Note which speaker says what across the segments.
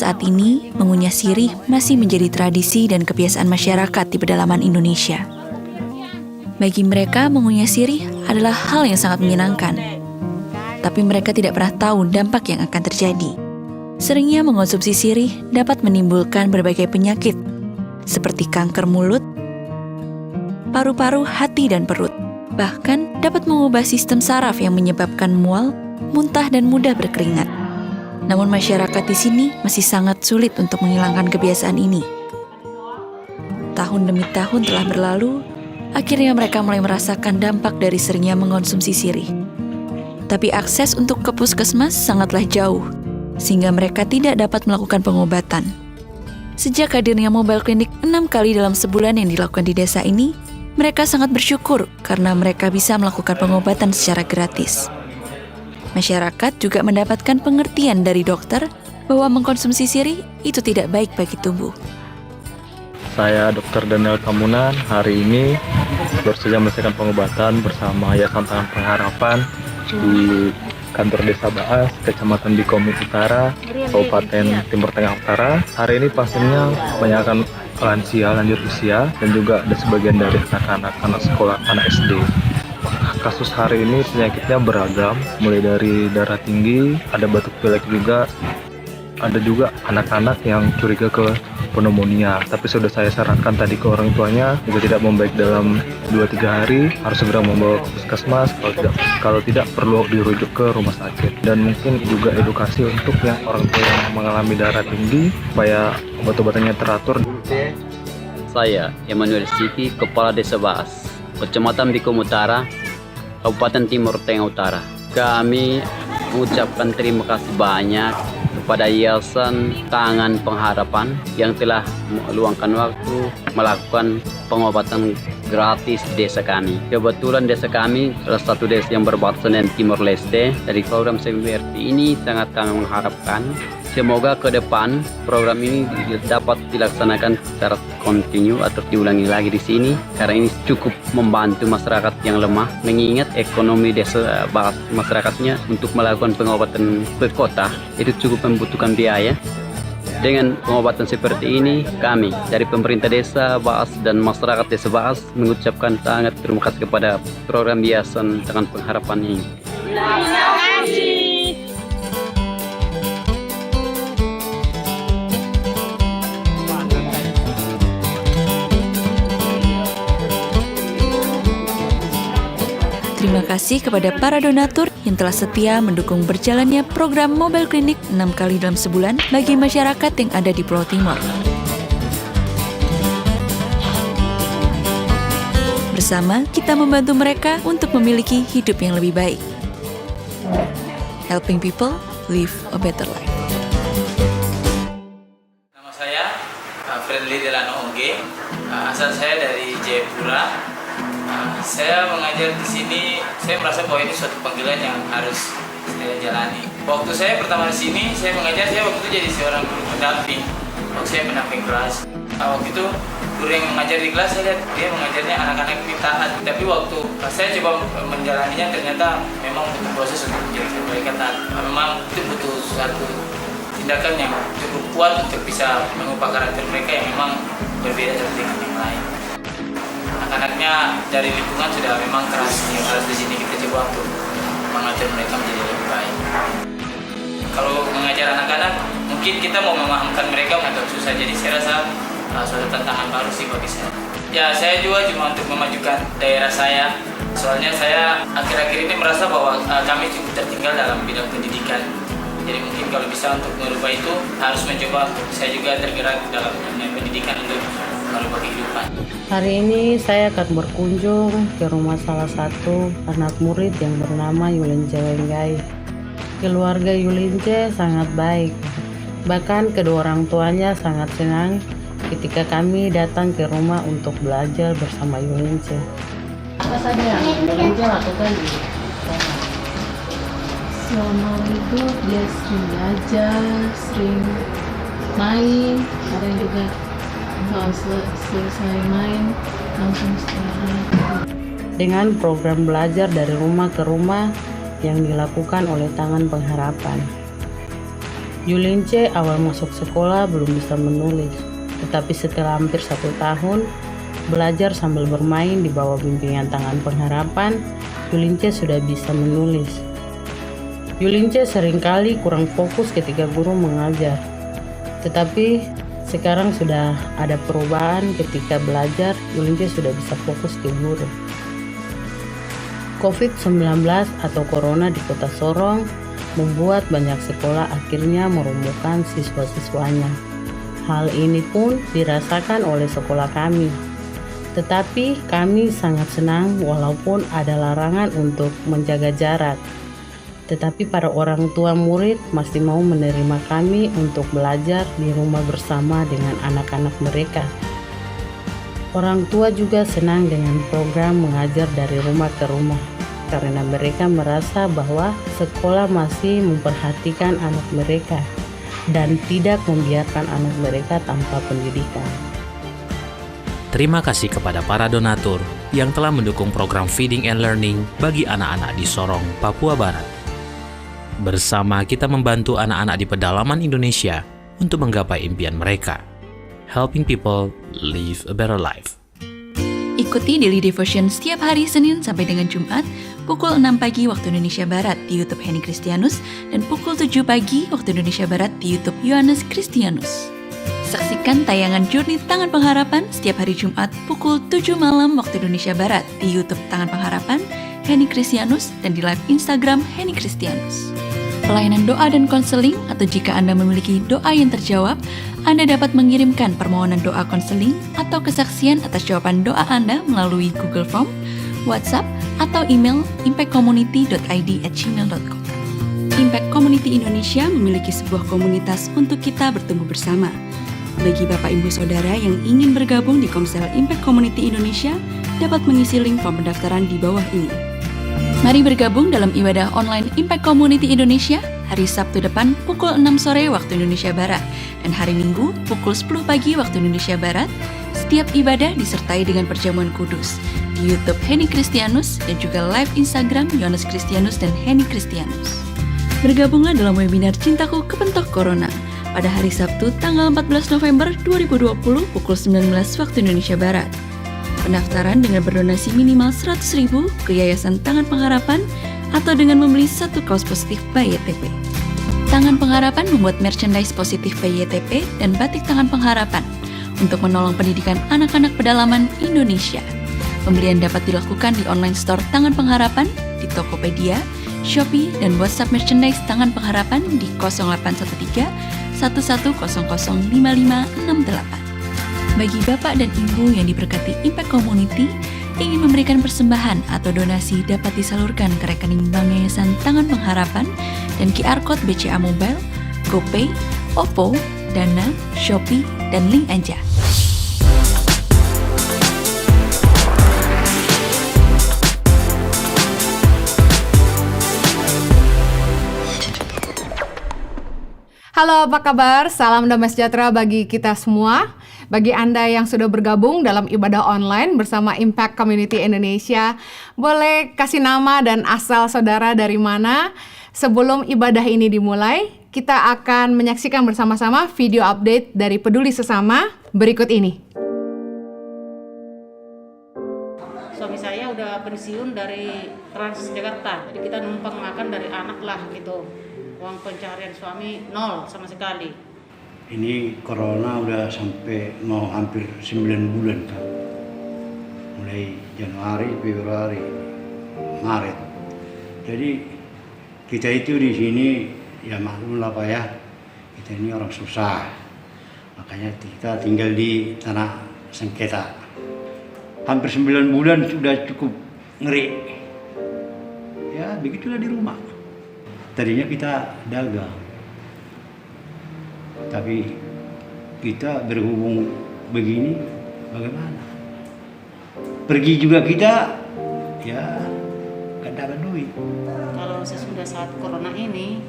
Speaker 1: saat ini, mengunyah sirih masih menjadi tradisi dan kebiasaan masyarakat di pedalaman Indonesia. Bagi mereka, mengunyah sirih adalah hal yang sangat menyenangkan. Tapi mereka tidak pernah tahu dampak yang akan terjadi. Seringnya mengonsumsi sirih dapat menimbulkan berbagai penyakit, seperti kanker mulut, paru-paru, hati, dan perut. Bahkan dapat mengubah sistem saraf yang menyebabkan mual, muntah, dan mudah berkeringat. Namun masyarakat di sini masih sangat sulit untuk menghilangkan kebiasaan ini. Tahun demi tahun telah berlalu, akhirnya mereka mulai merasakan dampak dari seringnya mengonsumsi sirih. Tapi akses untuk ke puskesmas sangatlah jauh, sehingga mereka tidak dapat melakukan pengobatan. Sejak hadirnya mobile klinik 6 kali dalam sebulan yang dilakukan di desa ini, mereka sangat bersyukur karena mereka bisa melakukan pengobatan secara gratis. Masyarakat juga mendapatkan pengertian dari dokter bahwa mengkonsumsi sirih itu tidak baik bagi tubuh.
Speaker 2: Saya Dr. Daniel Kamunan, hari ini baru saja menyelesaikan pengobatan bersama Yayasan Tangan Pengharapan di kantor Desa Baas, Kecamatan Bikomi Utara, Kabupaten Timur Tengah Utara. Hari ini pasiennya kebanyakan lansia lanjut usia dan juga ada sebagian dari anak sekolah, anak SD. Kasus hari ini penyakitnya beragam, mulai dari darah tinggi, ada batuk pilek juga, ada juga anak-anak yang curiga ke pneumonia. Tapi sudah saya sarankan tadi ke orang tuanya, jika tidak membaik dalam 2-3 hari, harus segera membawa ke puskesmas, kalau tidak perlu dirujuk ke rumah sakit. Dan mungkin juga edukasi untuk yang orang tua yang mengalami darah tinggi, supaya obat-obatannya teratur.
Speaker 3: Saya Emmanuel Siki, Kepala Desa Baas, Kecamatan Bikomi Utara, Kabupaten Timur Tengah Utara. Kami mengucapkan terima kasih banyak kepada Yayasan Tangan Pengharapan yang telah meluangkan waktu melakukan pengobatan gratis di desa kami. Kebetulan desa kami salah satu desa yang berbatasan dengan Timor Leste. Dari program CBRT ini sangat kami mengharapkan semoga ke depan program ini dapat dilaksanakan secara kontinu atau diulangi lagi di sini, karena ini cukup membantu masyarakat yang lemah, mengingat ekonomi desa masyarakatnya untuk melakukan pengobatan ke kota itu cukup membutuhkan biaya. Dengan pengobatan seperti ini, kami dari pemerintah desa Baas dan masyarakat desa Baas mengucapkan sangat terima kasih kepada program Yayasan Tangan Pengharapan ini.
Speaker 4: Terima kasih.
Speaker 1: Terima kasih kepada para donatur yang telah setia mendukung berjalannya program mobile klinik 6 kali dalam sebulan bagi masyarakat yang ada di Pulau Timor. Bersama, kita membantu mereka untuk memiliki hidup yang lebih baik. Helping people live a better life.
Speaker 5: Nama saya Friendly Delano Oge, asal saya dari Jayapura. Saya mengajar di sini, saya merasa bahwa ini suatu panggilan yang harus saya jalani. Waktu saya pertama di sini, saya mengajar, saya waktu itu jadi seorang guru pendamping. Waktu saya pendamping kelas, waktu itu guru yang mengajar di kelas, saya lihat dia mengajarnya anak-anak ini taat. Tapi waktu saya coba menjalaninya, ternyata memang butuh proses untuk menjadikan mereka taat. Memang itu butuh suatu tindakan yang cukup kuat untuk bisa mengubah karakter mereka yang memang berbeda dengan yang lain. Anak-anaknya dari lingkungan sudah memang keras, yang harus di sini kita coba untuk mengajar mereka menjadi lebih baik. Kalau mengajar anak-anak, mungkin kita mau memahamkan mereka agak susah, jadi saya rasa suatu tantangan baru sih bagi saya. Ya, saya juga cuma untuk memajukan daerah saya, soalnya saya akhir-akhir ini merasa bahwa kami cukup tertinggal dalam bidang pendidikan. Jadi mungkin kalau bisa untuk merubah itu, harus mencoba saya juga tergerak dalam dunia pendidikan untuk merubah kehidupan.
Speaker 6: Hari ini saya akan berkunjung ke rumah salah satu anak murid yang bernama Yulince Wenggai. Keluarga Yulince sangat baik, bahkan kedua orang tuanya sangat senang ketika kami datang ke rumah untuk belajar bersama Yulince. Apa saja yang Yulince lakukan di sana?
Speaker 7: Selama itu dia sering belajar, sering main, kadang juga kalau selesai main langsung istirahat.
Speaker 6: Dengan program belajar dari rumah ke rumah yang dilakukan oleh Tangan Pengharapan, Yulince awal masuk sekolah belum bisa menulis, tetapi setelah hampir 1 tahun belajar sambil bermain di bawah bimbingan Tangan Pengharapan, Yulince sudah bisa menulis. Yulince seringkali kurang fokus ketika guru mengajar, tetapi sekarang sudah ada perubahan ketika belajar. Yulince sudah bisa fokus ke guru. COVID-19 atau Corona di Kota Sorong membuat banyak sekolah akhirnya merumahkan siswa-siswanya. Hal ini pun dirasakan oleh sekolah kami. Tetapi kami sangat senang walaupun ada larangan untuk menjaga jarak. Tetapi para orang tua murid masih mau menerima kami untuk belajar di rumah bersama dengan anak-anak mereka. Orang tua juga senang dengan program mengajar dari rumah ke rumah, karena mereka merasa bahwa sekolah masih memperhatikan anak mereka dan tidak membiarkan anak mereka tanpa pendidikan.
Speaker 8: Terima kasih kepada para donatur yang telah mendukung program Feeding and Learning bagi anak-anak di Sorong, Papua Barat. Bersama kita membantu anak-anak di pedalaman Indonesia untuk menggapai impian mereka. Helping people live a better life.
Speaker 1: Ikuti Daily Devotion setiap hari Senin sampai dengan Jumat pukul 6 pagi waktu Indonesia Barat di YouTube Henny Kristianus dan pukul 7 pagi waktu Indonesia Barat di YouTube Yohanes Kristianus. Saksikan tayangan Journey Tangan Pengharapan setiap hari Jumat pukul 7 malam waktu Indonesia Barat di YouTube Tangan Pengharapan Henny Kristianus dan di live Instagram Henny Kristianus. Pelayanan doa dan konseling atau jika Anda memiliki doa yang terjawab, Anda dapat mengirimkan permohonan doa konseling atau kesaksian atas jawaban doa Anda melalui Google Form, WhatsApp, atau email impactcommunity.id@gmail.com. Impact Community Indonesia memiliki sebuah komunitas untuk kita bertumbuh bersama. Bagi Bapak Ibu Saudara yang ingin bergabung di Komsel Impact Community Indonesia, dapat mengisi link form pendaftaran di bawah ini. Mari bergabung dalam ibadah online Impact Community Indonesia hari Sabtu depan pukul 6 sore waktu Indonesia Barat dan hari Minggu pukul 10 pagi waktu Indonesia Barat. Setiap ibadah disertai dengan perjamuan kudus di YouTube Henny Kristianus dan juga live Instagram Yohanes Kristianus dan Henny Kristianus. Bergabunglah dalam webinar Cintaku Kepentok Corona pada hari Sabtu tanggal 14 November 2020 pukul 19 waktu Indonesia Barat. Pendaftaran dengan berdonasi minimal 100.000 ke Yayasan Tangan Pengharapan atau dengan membeli 1 kaos positif by YTP. Tangan Pengharapan membuat merchandise positif by YTP dan batik Tangan Pengharapan untuk menolong pendidikan anak-anak pedalaman Indonesia. Pembelian dapat dilakukan di online store Tangan Pengharapan, di Tokopedia, Shopee, dan WhatsApp merchandise Tangan Pengharapan di 0813 11005568. Bagi Bapak dan Ibu yang diberkati Impact Community, ingin memberikan persembahan atau donasi dapat disalurkan ke rekening Bank Yayasan Tangan Pengharapan dan QR Code BCA Mobile, GoPay, OVO, Dana, Shopee, dan link aja.
Speaker 9: Halo, apa kabar? Salam damai sejahtera bagi kita semua. Bagi Anda yang sudah bergabung dalam ibadah online bersama Impact Community Indonesia, boleh kasih nama dan asal saudara dari mana? Sebelum ibadah ini dimulai, kita akan menyaksikan bersama-sama video update dari Peduli Sesama berikut ini.
Speaker 6: Suami saya udah pensiun dari Transjakarta, jadi kita numpang makan dari anak lah gitu. Uang pencarian suami nol sama sekali.
Speaker 10: Ini corona udah sampai mau hampir 9 bulan kan. Mulai Januari, Februari, Maret. Jadi kita itu di sini ya maklum lah Pak ya. Kita ini orang susah. Makanya kita tinggal di tanah sengketa. Hampir 9 bulan sudah cukup ngeri. Ya begitulah di rumah. Tadinya kita dagang. Tapi kita berhubung begini, bagaimana? Pergi juga kita, ya gak dapat duit.
Speaker 6: Kalau sesudah saat corona ini,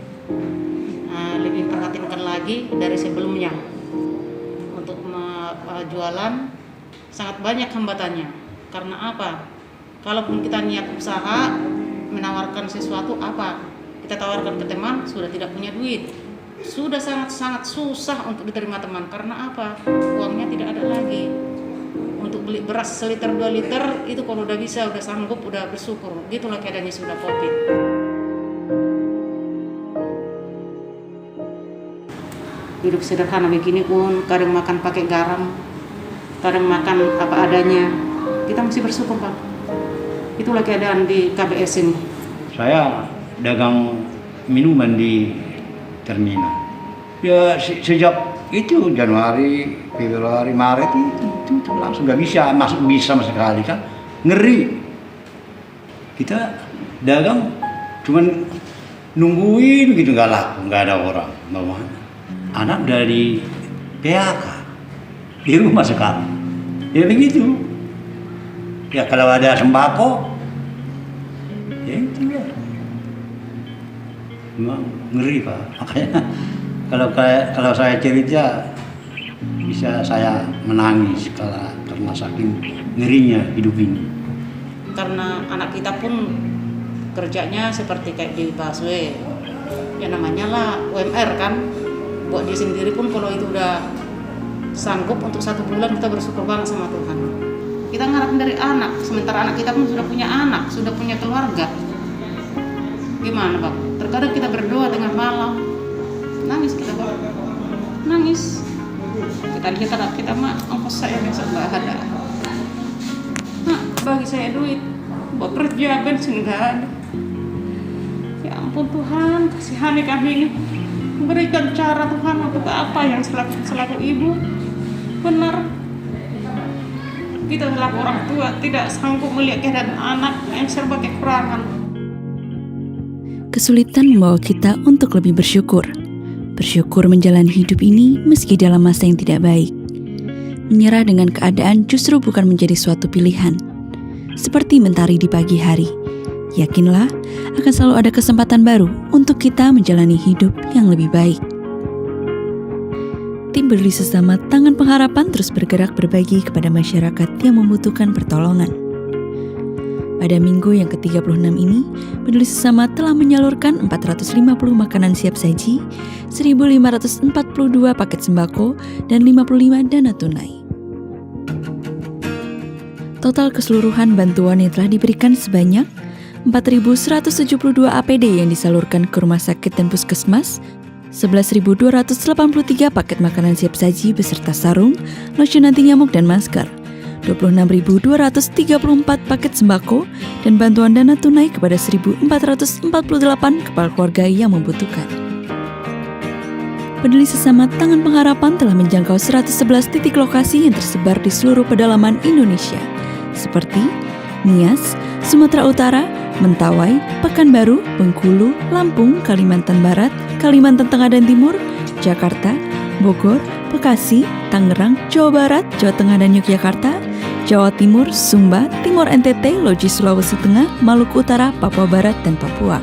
Speaker 6: lebih perhatikan lagi dari sebelumnya. Untuk jualan sangat banyak hambatannya. Karena apa? Kalaupun kita niat usaha, menawarkan sesuatu apa? Kita tawarkan ke teman, sudah tidak punya duit.
Speaker 11: sudah sangat-sangat susah untuk diterima teman. Karena apa? Uangnya tidak ada lagi. Untuk beli beras seliter 2 liter itu kalau udah bisa, udah sanggup, udah bersyukur. Gitulah keadaannya sudah COVID. Hidup sederhana begini pun kadang makan pakai garam, kadang makan apa adanya. Kita mesti bersyukur, Pak. Itulah keadaan di KBS ini.
Speaker 10: Saya dagang minuman di terminal. Ya sejak itu Januari, Februari, Maret itu langsung nggak bisa masuk bisa sama sekali kan. Ngeri. Kita dagang cuman nungguin gitu, nggak laku, nggak ada orang. Mau mana? Anak dari PHK di rumah sekarang. Ya begitu. Ya kalau ada sembako, ya itu ya. Memang ngeri, Pak. Makanya kalau saya cerita bisa saya menangis karena saking ngerinya hidup ini.
Speaker 11: Karena anak kita pun kerjanya seperti kayak di busway. Ya namanya lah UMR kan. Buat dia sendiri pun kalau itu udah sanggup untuk 1 bulan, kita bersyukur banget sama Tuhan. Kita ngarapin dari anak, sementara anak kita pun sudah punya anak, sudah punya keluarga. Gimana, Pak? Terkadang kita berdoa tengah malam, nangis kita, Pak. Nangis. Kita lihat anak kita, Mak, ongkos saya besok nggak ada. Mak, bagi saya duit, buat kerja bensin nggak ada. Ya ampun Tuhan, kasihani kami ini. Berikan cara Tuhan untuk apa yang selaku ibu. Benar, kita selaku orang tua tidak sanggup melihat keadaan anak yang serba kekurangan.
Speaker 1: Kesulitan membawa kita untuk lebih bersyukur. Bersyukur menjalani hidup ini meski dalam masa yang tidak baik. Menyerah dengan keadaan justru bukan menjadi suatu pilihan. Seperti mentari di pagi hari, yakinlah akan selalu ada kesempatan baru untuk kita menjalani hidup yang lebih baik. Tim Peduli Sesama Tangan Pengharapan terus bergerak berbagi kepada masyarakat yang membutuhkan pertolongan. Pada minggu yang ke-36 ini, Peduli Sesama telah menyalurkan 450 makanan siap saji, 1.542 paket sembako, dan 55 dana tunai. Total keseluruhan bantuan yang telah diberikan sebanyak 4.172 APD yang disalurkan ke rumah sakit dan puskesmas, 11.283 paket makanan siap saji beserta sarung, lotion anti nyamuk dan masker, 26.234 paket sembako, dan bantuan dana tunai kepada 1.448 kepala keluarga yang membutuhkan. Peduli Sesama Tangan Pengharapan telah menjangkau 111 titik lokasi yang tersebar di seluruh pedalaman Indonesia, seperti Nias, Sumatera Utara, Mentawai, Pekanbaru, Bengkulu, Lampung, Kalimantan Barat, Kalimantan Tengah dan Timur, Jakarta, Bogor, Bekasi, Tangerang, Jawa Barat, Jawa Tengah dan Yogyakarta, Jawa Timur, Sumba, Timur NTT, Loji Sulawesi Tengah, Maluku Utara, Papua Barat, dan Papua.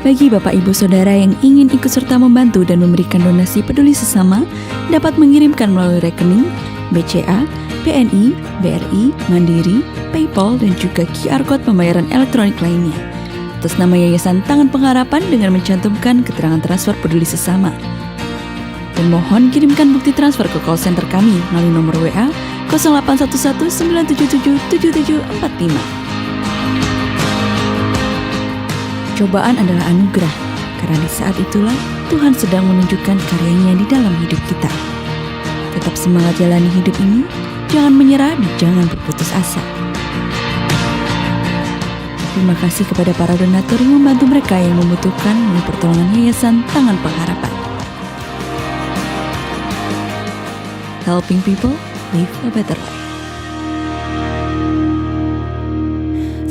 Speaker 1: Bagi Bapak Ibu Saudara yang ingin ikut serta membantu dan memberikan donasi Peduli Sesama, dapat mengirimkan melalui rekening BCA, BNI, BRI, Mandiri, PayPal, dan juga QR Code pembayaran elektronik lainnya atas nama Yayasan Tangan Pengharapan dengan mencantumkan keterangan transfer Peduli Sesama. Dan mohon kirimkan bukti transfer ke call center kami melalui nomor WA 0811 977 7745. Cobaan adalah anugerah, karena di saat itulah Tuhan sedang menunjukkan karyanya di dalam hidup kita. Tetap semangat jalani hidup ini, jangan menyerah dan jangan berputus asa. Terima kasih kepada para donatur yang membantu mereka yang membutuhkan melalui pertolongan Yayasan Tangan Pengharapan. Helping people live a better life.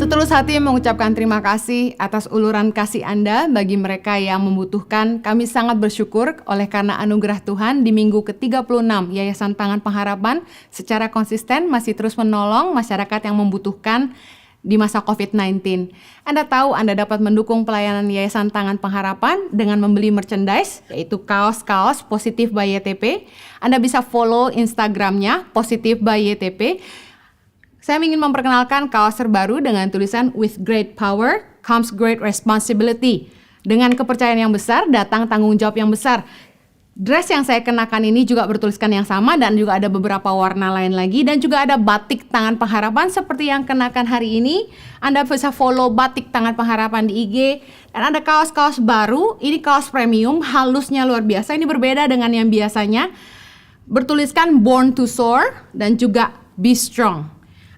Speaker 9: Setulus hati mengucapkan terima kasih atas uluran kasih Anda bagi mereka yang membutuhkan. Kami sangat bersyukur oleh karena anugerah Tuhan di minggu ke-36 Yayasan Tangan Pengharapan secara konsisten masih terus menolong masyarakat yang membutuhkan di masa COVID-19. Anda tahu Anda dapat mendukung pelayanan Yayasan Tangan Pengharapan dengan membeli merchandise, yaitu kaos-kaos Positif by YTP. Anda bisa follow Instagramnya Positif by YTP. Saya ingin memperkenalkan kaos terbaru dengan tulisan With Great Power Comes Great Responsibility. Dengan kepercayaan yang besar, datang tanggung jawab yang besar. Dress yang saya kenakan ini juga bertuliskan yang sama dan juga ada beberapa warna lain lagi. Dan juga ada batik tangan pengharapan seperti yang kenakan hari ini. Anda bisa follow batik tangan pengharapan di IG. Dan ada kaos-kaos baru, ini kaos premium, halusnya luar biasa. Ini berbeda dengan yang biasanya. Bertuliskan Born to Soar dan juga Be Strong.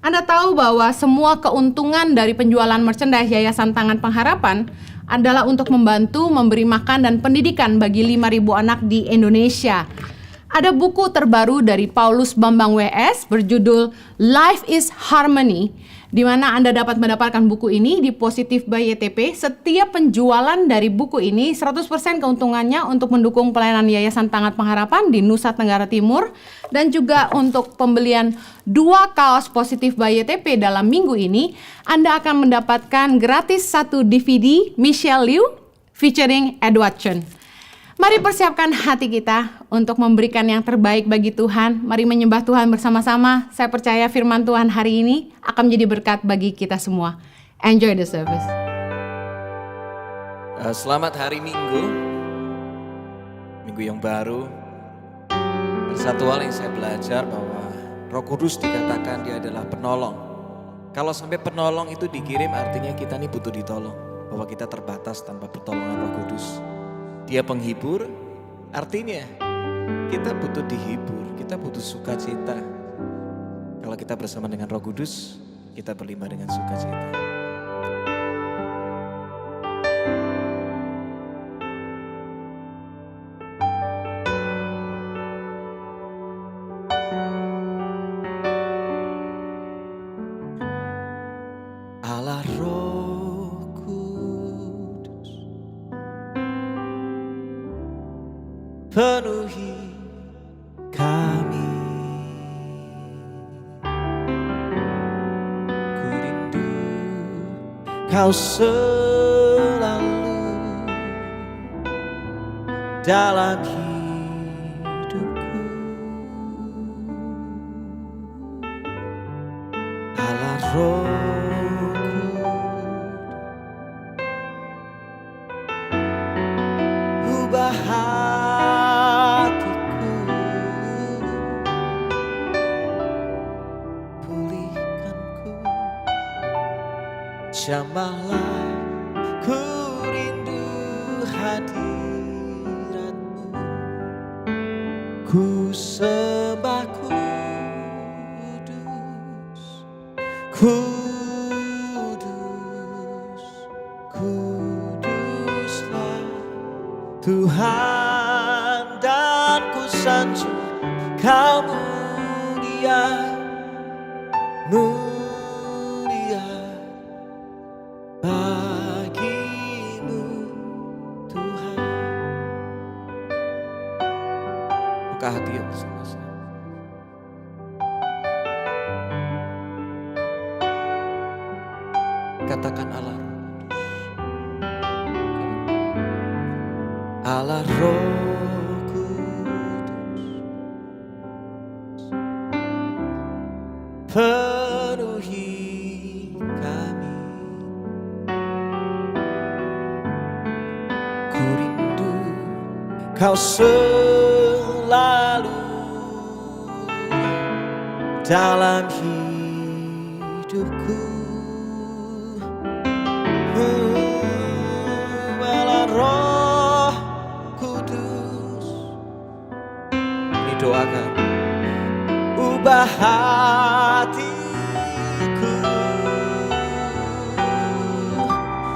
Speaker 9: Anda tahu bahwa semua keuntungan dari penjualan merchandise Yayasan Tangan Pengharapan adalah untuk membantu memberi makan dan pendidikan bagi 5.000 anak di Indonesia. Ada buku terbaru dari Paulus Bambang WS berjudul Life is Harmony, di mana Anda dapat mendapatkan buku ini di Positif by YTP. Setiap penjualan dari buku ini 100% keuntungannya untuk mendukung pelayanan Yayasan Tangan Pengharapan di Nusa Tenggara Timur, dan juga untuk pembelian 2 kaos Positif by YTP dalam minggu ini, Anda akan mendapatkan gratis 1 DVD Michelle Liu featuring Edward Chen. Mari persiapkan hati kita untuk memberikan yang terbaik bagi Tuhan. Mari menyembah Tuhan bersama-sama. Saya percaya firman Tuhan hari ini akan menjadi berkat bagi kita semua. Enjoy the service.
Speaker 12: Selamat hari Minggu. Minggu yang baru. Satu hal yang saya belajar bahwa Roh Kudus dikatakan dia adalah penolong. Kalau sampai penolong itu dikirim artinya kita ini butuh ditolong. Bahwa kita terbatas tanpa pertolongan Roh Kudus. Dia penghibur, artinya kita butuh dihibur, kita butuh sukacita. Kalau kita bersama dengan Roh Kudus, kita berlimpah dengan sukacita. Allah Roh Kudus, penuhi kami. Ku rindu Kau selalu dalam hidupku. Allah Roh Kudus, ubah hatiku, pulihkanku, jamahlah, ku rindu hadiratmu, ku sembah kudus, kudus, kuduslah Tuhan, dan ku sanjung Kau mulia, mulia bagimu Tuhan. Buka hati yang bersama saya. Katakan Allah Allah Roh Kudus, penuhi kami. Ku rindu Kau selalu dalam hidupku. Allah Roh Kudus, ini doakan, ubah hatiku,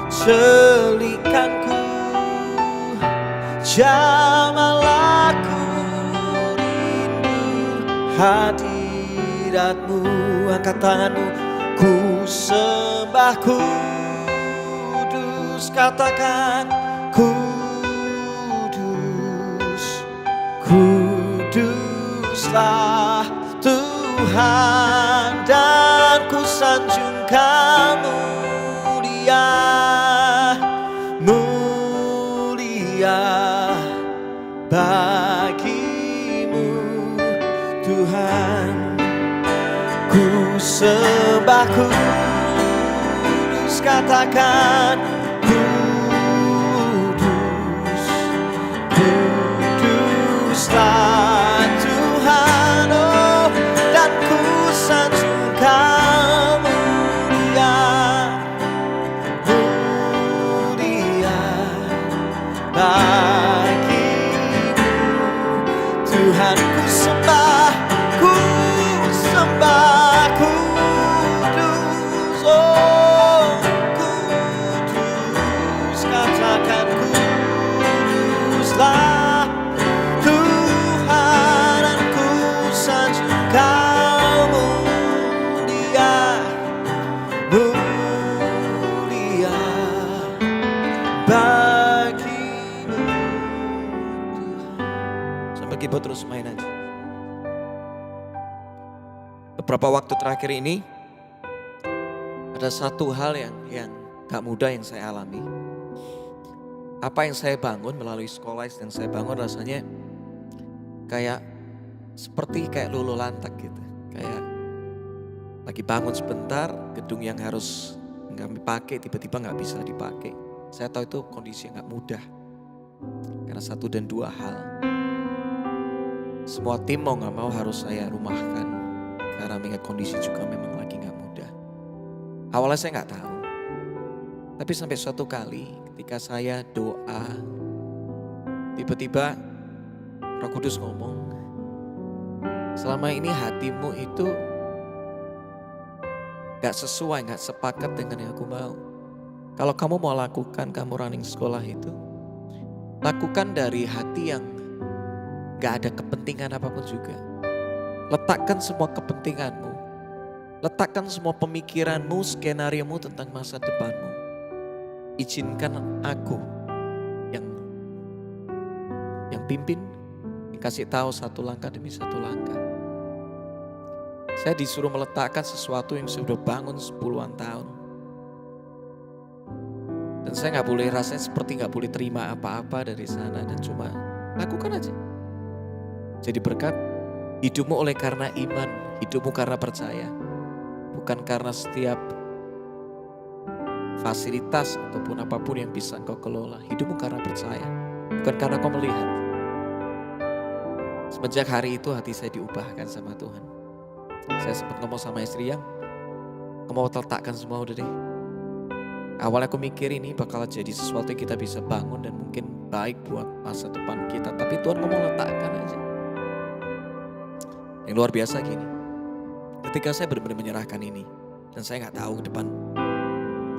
Speaker 12: celikanku, jamahlah, ku rindu hadiratmu. Angkat tanganmu, ku sembah kudus, katakan kudus, kuduslah Tuhan, dan ku sanjung Kau mulia, mulia bagimu Tuhan. Ku sembah kudus, katakan kudus, Sembah kudus, oh kudus, katakan kuduslah Tuhan, dan ku sanjung Kau mulia, mulia bagimu Tuhan. Sampai keyboard terus main aja. Beberapa waktu terakhir ini ada satu hal yang gak mudah yang saya alami. Apa yang saya bangun melalui sekolah yang saya bangun rasanya seperti luluh lantak gitu. Kayak lagi bangun sebentar, gedung yang harus kami pakai tiba-tiba gak bisa dipakai. Saya tahu itu kondisi yang gak mudah. Karena satu dan dua hal. Semua tim mau gak mau harus saya rumahkan. Karena mengingat kondisi juga memang lagi gak mudah. Awalnya saya gak tahu. Tapi sampai suatu kali ketika saya doa, tiba-tiba Roh Kudus ngomong, selama ini hatimu itu gak sesuai, gak sepakat dengan yang aku mau. Kalau kamu mau lakukan, kamu running sekolah itu, lakukan dari hati yang gak ada kepentingan apapun juga. Letakkan semua kepentinganmu, letakkan semua pemikiranmu, skenariomu tentang masa depanmu. Izinkan aku yang pimpin, yang kasih tahu satu langkah demi satu langkah. Saya disuruh meletakkan sesuatu yang sudah bangun 10-an tahun. Dan saya gak boleh rasanya seperti gak boleh terima apa-apa dari sana dan cuma lakukan aja. Jadi berkat. Hidupmu oleh karena iman, hidupmu karena percaya. Bukan karena setiap fasilitas ataupun apapun yang bisa engkau kelola. Hidupmu karena percaya, bukan karena kau melihat. Semenjak hari itu hati saya diubahkan sama Tuhan. Saya sempat ngomong sama istri yang, kau mau letakkan semua udah deh. Awalnya aku mikir ini bakal jadi sesuatu yang kita bisa bangun dan mungkin baik buat masa depan kita. Tapi Tuhan ngomong letakkan aja. Yang luar biasa gini, ketika saya benar-benar menyerahkan ini dan saya gak tahu ke depan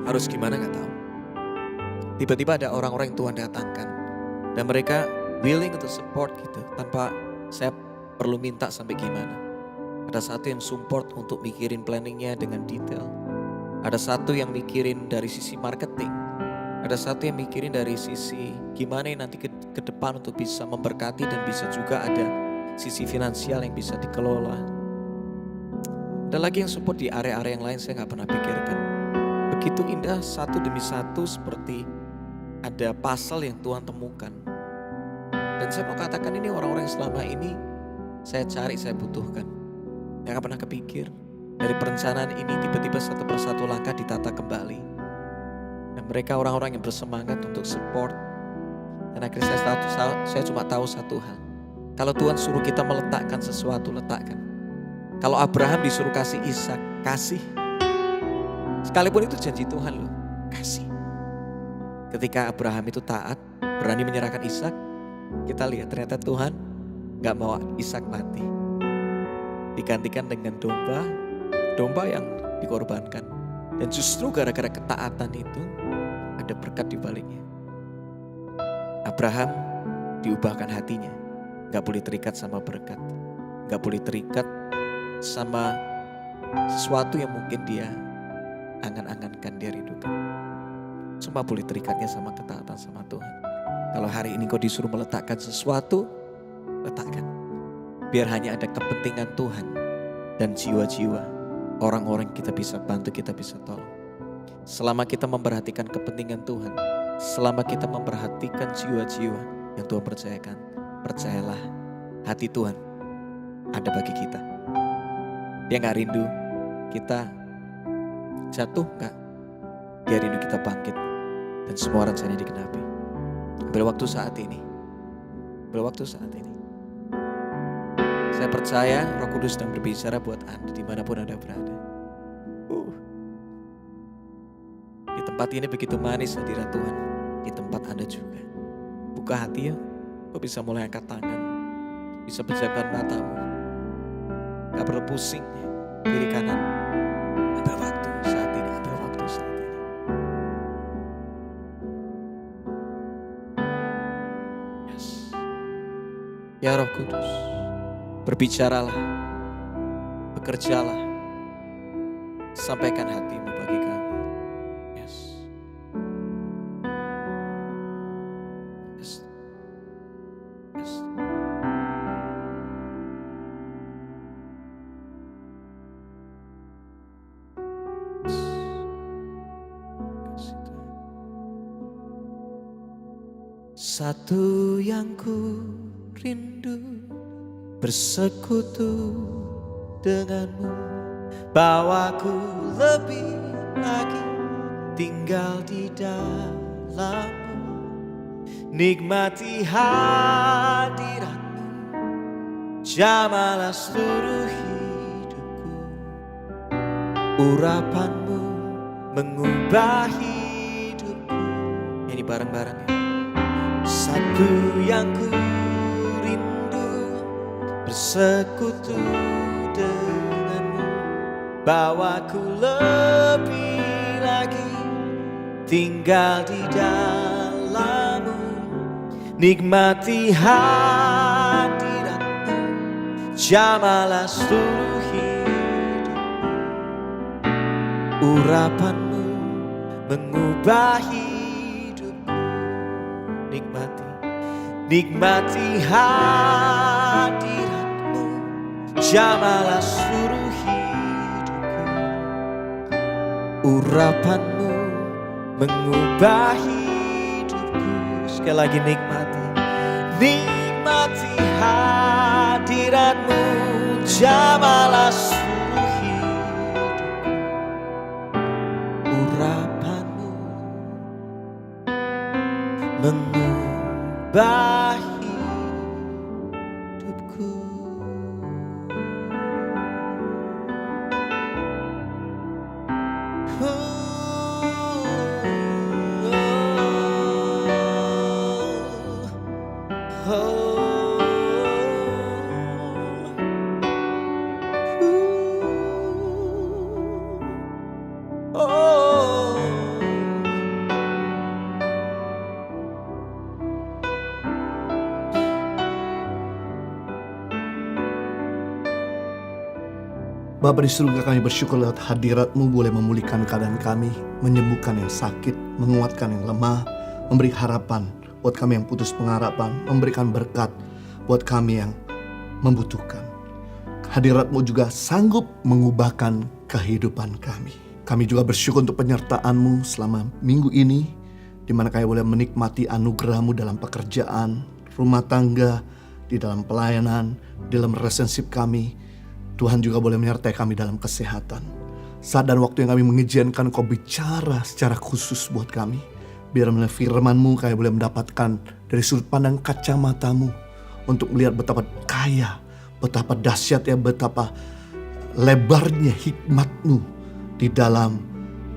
Speaker 12: harus gimana, gak tahu. Tiba-tiba ada orang-orang yang Tuhan datangkan dan mereka willing untuk support gitu tanpa saya perlu minta sampai gimana. Ada satu yang support untuk mikirin planningnya dengan detail. Ada satu yang mikirin dari sisi marketing. Ada satu yang mikirin dari sisi gimana nanti ke depan untuk bisa memberkati dan bisa juga ada sisi finansial yang bisa dikelola. Ada lagi yang support di area-area yang lain saya gak pernah pikirkan. Begitu indah satu demi satu seperti ada puzzle yang Tuhan temukan. Dan saya mau katakan ini orang-orang yang selama ini saya cari, saya butuhkan. Yang gak pernah kepikir. Dari perencanaan ini tiba-tiba satu persatu langkah ditata kembali. Dan mereka orang-orang yang bersemangat untuk support. Dan akhirnya saya cuma tahu satu hal. Kalau Tuhan suruh kita meletakkan sesuatu, letakkan. Kalau Abraham disuruh kasih Ishak, kasih. Sekalipun itu janji Tuhan loh, kasih. Ketika Abraham itu taat, berani menyerahkan Ishak, kita lihat ternyata Tuhan gak mau Ishak mati. Digantikan dengan domba yang dikorbankan. Dan justru gara-gara ketaatan itu, ada berkat di baliknya. Abraham diubahkan hatinya. Gak boleh terikat sama berkat. Gak boleh terikat sama sesuatu yang mungkin dia angan-angankan, dia rindukan. Cuma boleh terikatnya sama ketaatan sama Tuhan. Kalau hari ini kau disuruh meletakkan sesuatu, letakkan. Biar hanya ada kepentingan Tuhan dan jiwa-jiwa orang-orang kita bisa bantu, kita bisa tolong. Selama kita memperhatikan kepentingan Tuhan, selama kita memperhatikan jiwa-jiwa yang Tuhan percayakan, percayalah hati Tuhan ada bagi kita. Dia gak rindu kita jatuh, gak. Dia rindu kita bangkit dan semua rencana digenapi. Ambil waktu saat ini. Ambil waktu saat ini. Saya percaya Roh Kudus sedang berbicara buat Anda dimanapun Anda berada. Di tempat ini begitu manis hadirat Tuhan. Di tempat Anda juga. Buka hati ya. Kau bisa mulai angkat tangan. Bisa pejamkan matamu. Gak perlu pusing. Kudus, berbicaralah, bekerjalah, sampaikan hatimu bagi kami. Yes. Yes. Yes. Satu yang ku rindu bersekutu denganmu, bawaku lebih lagi tinggal di dalammu, nikmati hadiratmu, jamalah seluruh hidupku, urapanmu mengubah hidupku. Ini bareng-bareng ya. Satu yang ku rindu bersekutu denganmu, bawaku lebih lagi tinggal di dalammu, nikmati hadiratmu, jamalah seluruh hidupku, urapanmu mengubah hidupku. Nikmati hadiratmu, jamalah seluruh hidupku, urapanmu mengubah hidupku. Sekali lagi nikmati hadiratmu, jamalah seluruh hidupku, urapanmu mengubah hidupku.
Speaker 13: Bapa di surga, kami bersyukur lewat hadirat-Mu boleh memulihkan keadaan kami, menyembuhkan yang sakit, menguatkan yang lemah, memberi harapan buat kami yang putus pengharapan, memberikan berkat buat kami yang membutuhkan. Hadirat-Mu juga sanggup mengubahkan kehidupan kami. Kami juga bersyukur untuk penyertaan-Mu selama minggu ini, di mana kami boleh menikmati anugerah-Mu dalam pekerjaan, rumah tangga, di dalam pelayanan, di dalam relationship kami. Tuhan juga boleh menyertai kami dalam kesehatan. Saat dan waktu yang kami mengizinkan Kau bicara secara khusus buat kami. Biar melalui firman-Mu kami boleh mendapatkan dari sudut pandang kacamata-Mu untuk melihat betapa kaya, betapa dahsyat ya, betapa lebarnya hikmat-Mu di dalam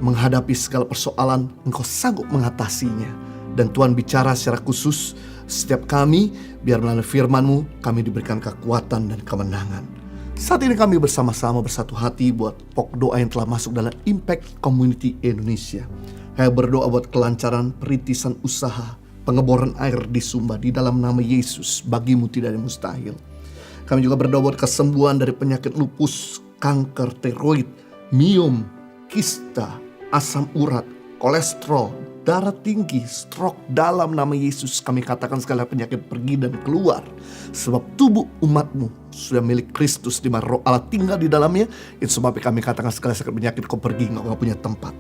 Speaker 13: menghadapi segala persoalan. Engkau sanggup mengatasinya. Dan Tuhan bicara secara khusus setiap kami, biar melalui firman-Mu kami diberikan kekuatan dan kemenangan. Saat ini kami bersama-sama bersatu hati buat pokok doa yang telah masuk dalam Impact Community Indonesia. Kami berdoa buat kelancaran perintisan usaha, pengeboran air di Sumba di dalam nama Yesus. Bagimu tidak ada mustahil. Kami juga berdoa buat kesembuhan dari penyakit lupus, kanker, tiroid, miom, kista, asam urat, kolesterol, darah tinggi, stroke. Dalam nama Yesus kami katakan segala penyakit pergi dan keluar. Sebab tubuh umat-Mu sudah milik Kristus, di mana Roh Allah tinggal di dalamnya. Itu sebabnya kami katakan segala sakit penyakit kau pergi, kau gak punya tempat.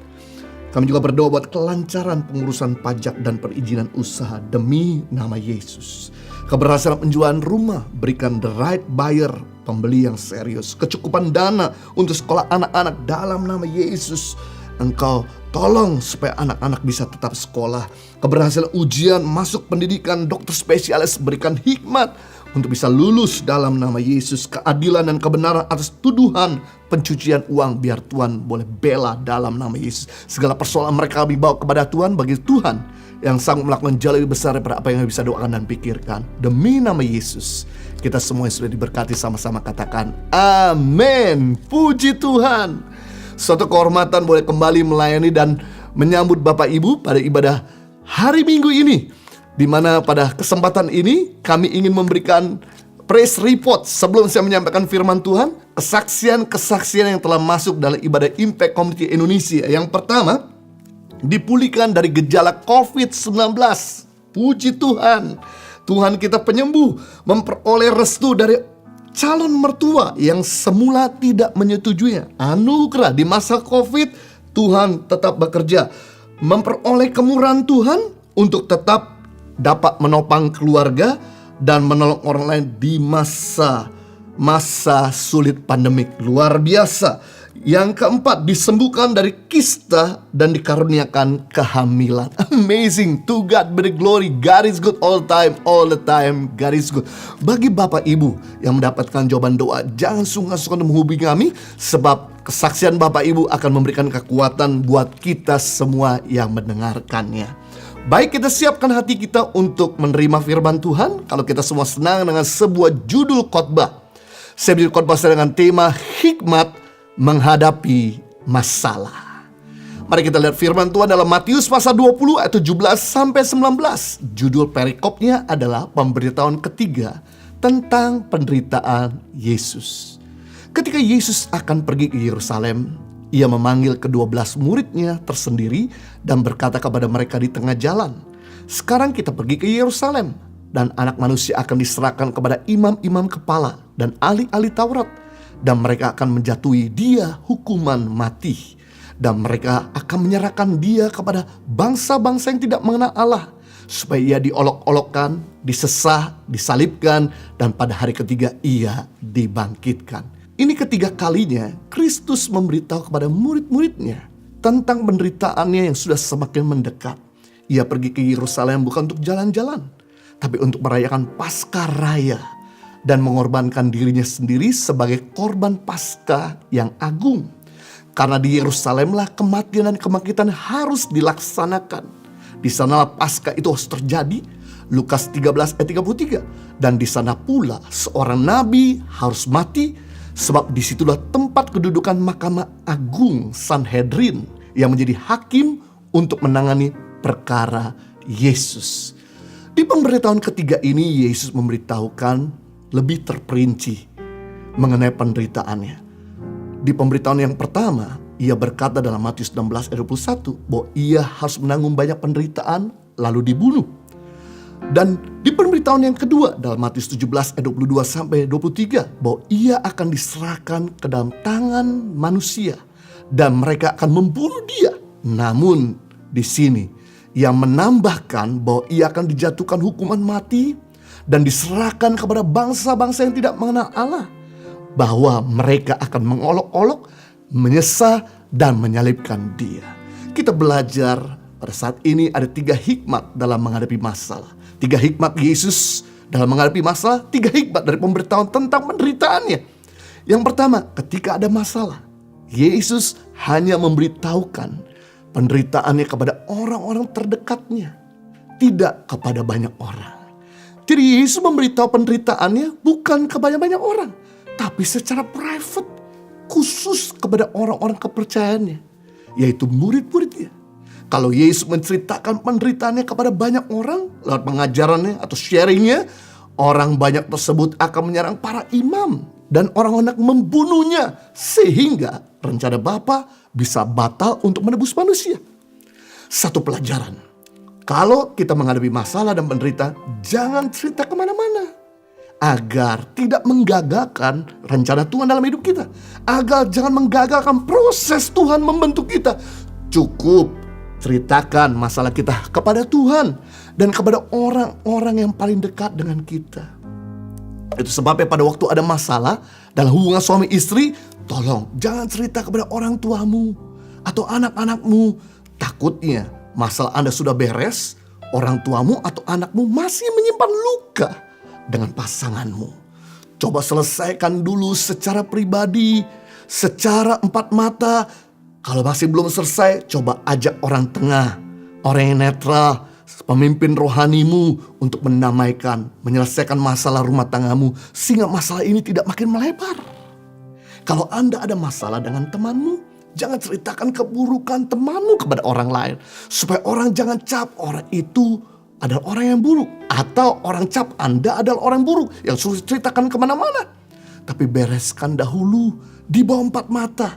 Speaker 13: Kami juga berdoa buat kelancaran pengurusan pajak dan perizinan usaha demi nama Yesus. Keberhasilan penjualan rumah, berikan the right buyer, pembeli yang serius. Kecukupan dana untuk sekolah anak-anak dalam nama Yesus. Engkau tolong supaya anak-anak bisa tetap sekolah. Keberhasilan ujian masuk pendidikan dokter spesialis, berikan hikmat untuk bisa lulus dalam nama Yesus. Keadilan dan kebenaran atas tuduhan pencucian uang, biar Tuhan boleh bela dalam nama Yesus. Segala persoalan mereka dibawa kepada Tuhan, bagi Tuhan yang sanggup melakukan jauh lebih besar daripada apa yang bisa doakan dan pikirkan. Demi nama Yesus, kita semua yang sudah diberkati sama-sama katakan amin. Puji Tuhan. Suatu kehormatan boleh kembali melayani dan menyambut Bapak Ibu pada ibadah hari Minggu ini, di mana pada kesempatan ini kami ingin memberikan praise report sebelum saya menyampaikan firman Tuhan. Kesaksian-kesaksian yang telah masuk dalam ibadah Impact Community Indonesia. Yang pertama, dipulihkan dari gejala COVID-19. Puji Tuhan. Tuhan kita penyembuh, memperoleh restu dari calon mertua yang semula tidak menyetujuinya. Anugerah di masa COVID, Tuhan tetap bekerja. Memperoleh kemurahan Tuhan untuk tetap dapat menopang keluarga dan menolong orang lain di masa sulit pandemik. Luar biasa. Yang keempat, disembuhkan dari kista dan dikaruniakan kehamilan. Amazing. To God be the glory. God is good all the time. God is good. Bagi Bapak Ibu yang mendapatkan jawaban doa, jangan sungkan-sungkan menghubungi kami, sebab kesaksian Bapak Ibu akan memberikan kekuatan buat kita semua yang mendengarkannya. Baik, kita siapkan hati kita untuk menerima firman Tuhan. Kalau kita semua senang dengan sebuah judul khotbah. Saya beri khotbah dengan tema hikmat menghadapi masalah. Mari kita lihat firman Tuhan dalam Matius pasal 20 ayat 17 sampai 19. Judul perikopnya adalah pemberitahuan ketiga tentang penderitaan Yesus. Ketika Yesus akan pergi ke Yerusalem, ia memanggil ke-12 muridnya tersendiri dan berkata kepada mereka di tengah jalan, "Sekarang kita pergi ke Yerusalem, dan Anak Manusia akan diserahkan kepada imam-imam kepala dan ahli-ahli Taurat, dan mereka akan menjatuhi dia hukuman mati, dan mereka akan menyerahkan dia kepada bangsa-bangsa yang tidak mengenal Allah, supaya ia diolok-olokkan, disesah, disalibkan, dan pada hari ketiga ia dibangkitkan." Ini ketiga kalinya Kristus memberitahu kepada murid-muridnya tentang penderitaannya yang sudah semakin mendekat. Ia pergi ke Yerusalem bukan untuk jalan-jalan, tapi untuk merayakan Paskah Raya dan mengorbankan dirinya sendiri sebagai korban Paskah yang agung. Karena di Yerusalemlah kematian dan kebangkitan harus dilaksanakan. Di sanalah Paskah itu harus terjadi. Lukas 13 ayat 33. Dan di sana pula seorang nabi harus mati, sebab disitulah tempat kedudukan Mahkamah Agung Sanhedrin yang menjadi hakim untuk menangani perkara Yesus. Di pemberitahuan ketiga ini Yesus memberitahukan lebih terperinci mengenai penderitaannya. Di pemberitahuan yang pertama, ia berkata dalam Matius 16 ayat 21 bahwa ia harus menanggung banyak penderitaan lalu dibunuh. Dan di pemberitahuan yang kedua dalam Matius 17 ayat 22 sampai 23 bahwa ia akan diserahkan ke dalam tangan manusia dan mereka akan membunuh dia. Namun di sini ia menambahkan bahwa ia akan dijatuhkan hukuman mati dan diserahkan kepada bangsa-bangsa yang tidak mengenal Allah, bahwa mereka akan mengolok-olok, menyesah, dan menyalibkan dia. Kita belajar pada saat ini ada 3 hikmat dalam menghadapi masalah. 3 hikmat Yesus dalam menghadapi masalah, 3 hikmat dari pemberitahuan tentang penderitaannya. Yang pertama, ketika ada masalah, Yesus hanya memberitahukan penderitaannya kepada orang-orang terdekatnya, tidak kepada banyak orang. Jadi Yesus memberitahu penderitaannya bukan kepada banyak orang, tapi secara private, khusus kepada orang-orang kepercayaannya, yaitu murid-muridnya. Kalau Yesus menceritakan penderitaannya kepada banyak orang lewat pengajarannya atau sharingnya, orang banyak tersebut akan menyerang para imam dan orang-orang membunuhnya, sehingga rencana Bapa bisa batal untuk menebus manusia. Satu pelajaran, kalau kita menghadapi masalah dan penderitaan, jangan cerita kemana-mana, agar tidak menggagalkan rencana Tuhan dalam hidup kita, agar jangan menggagalkan proses Tuhan membentuk kita. Cukup ceritakan masalah kita kepada Tuhan dan kepada orang-orang yang paling dekat dengan kita. Itu sebabnya pada waktu ada masalah dalam hubungan suami istri, tolong jangan cerita kepada orang tuamu atau anak-anakmu. Takutnya masalah Anda sudah beres, orang tuamu atau anakmu masih menyimpan luka dengan pasanganmu. Coba selesaikan dulu secara pribadi, secara 4 mata. Kalau masih belum selesai, coba ajak orang tengah, orang yang netral, pemimpin rohanimu untuk mendamaikan, menyelesaikan masalah rumah tanggamu, sehingga masalah ini tidak makin melebar. Kalau Anda ada masalah dengan temanmu, jangan ceritakan keburukan temanmu kepada orang lain, supaya orang jangan cap orang itu adalah orang yang buruk. Atau orang cap Anda adalah orang buruk yang suruh ceritakan kemana-mana. Tapi bereskan dahulu di bawah 4 mata.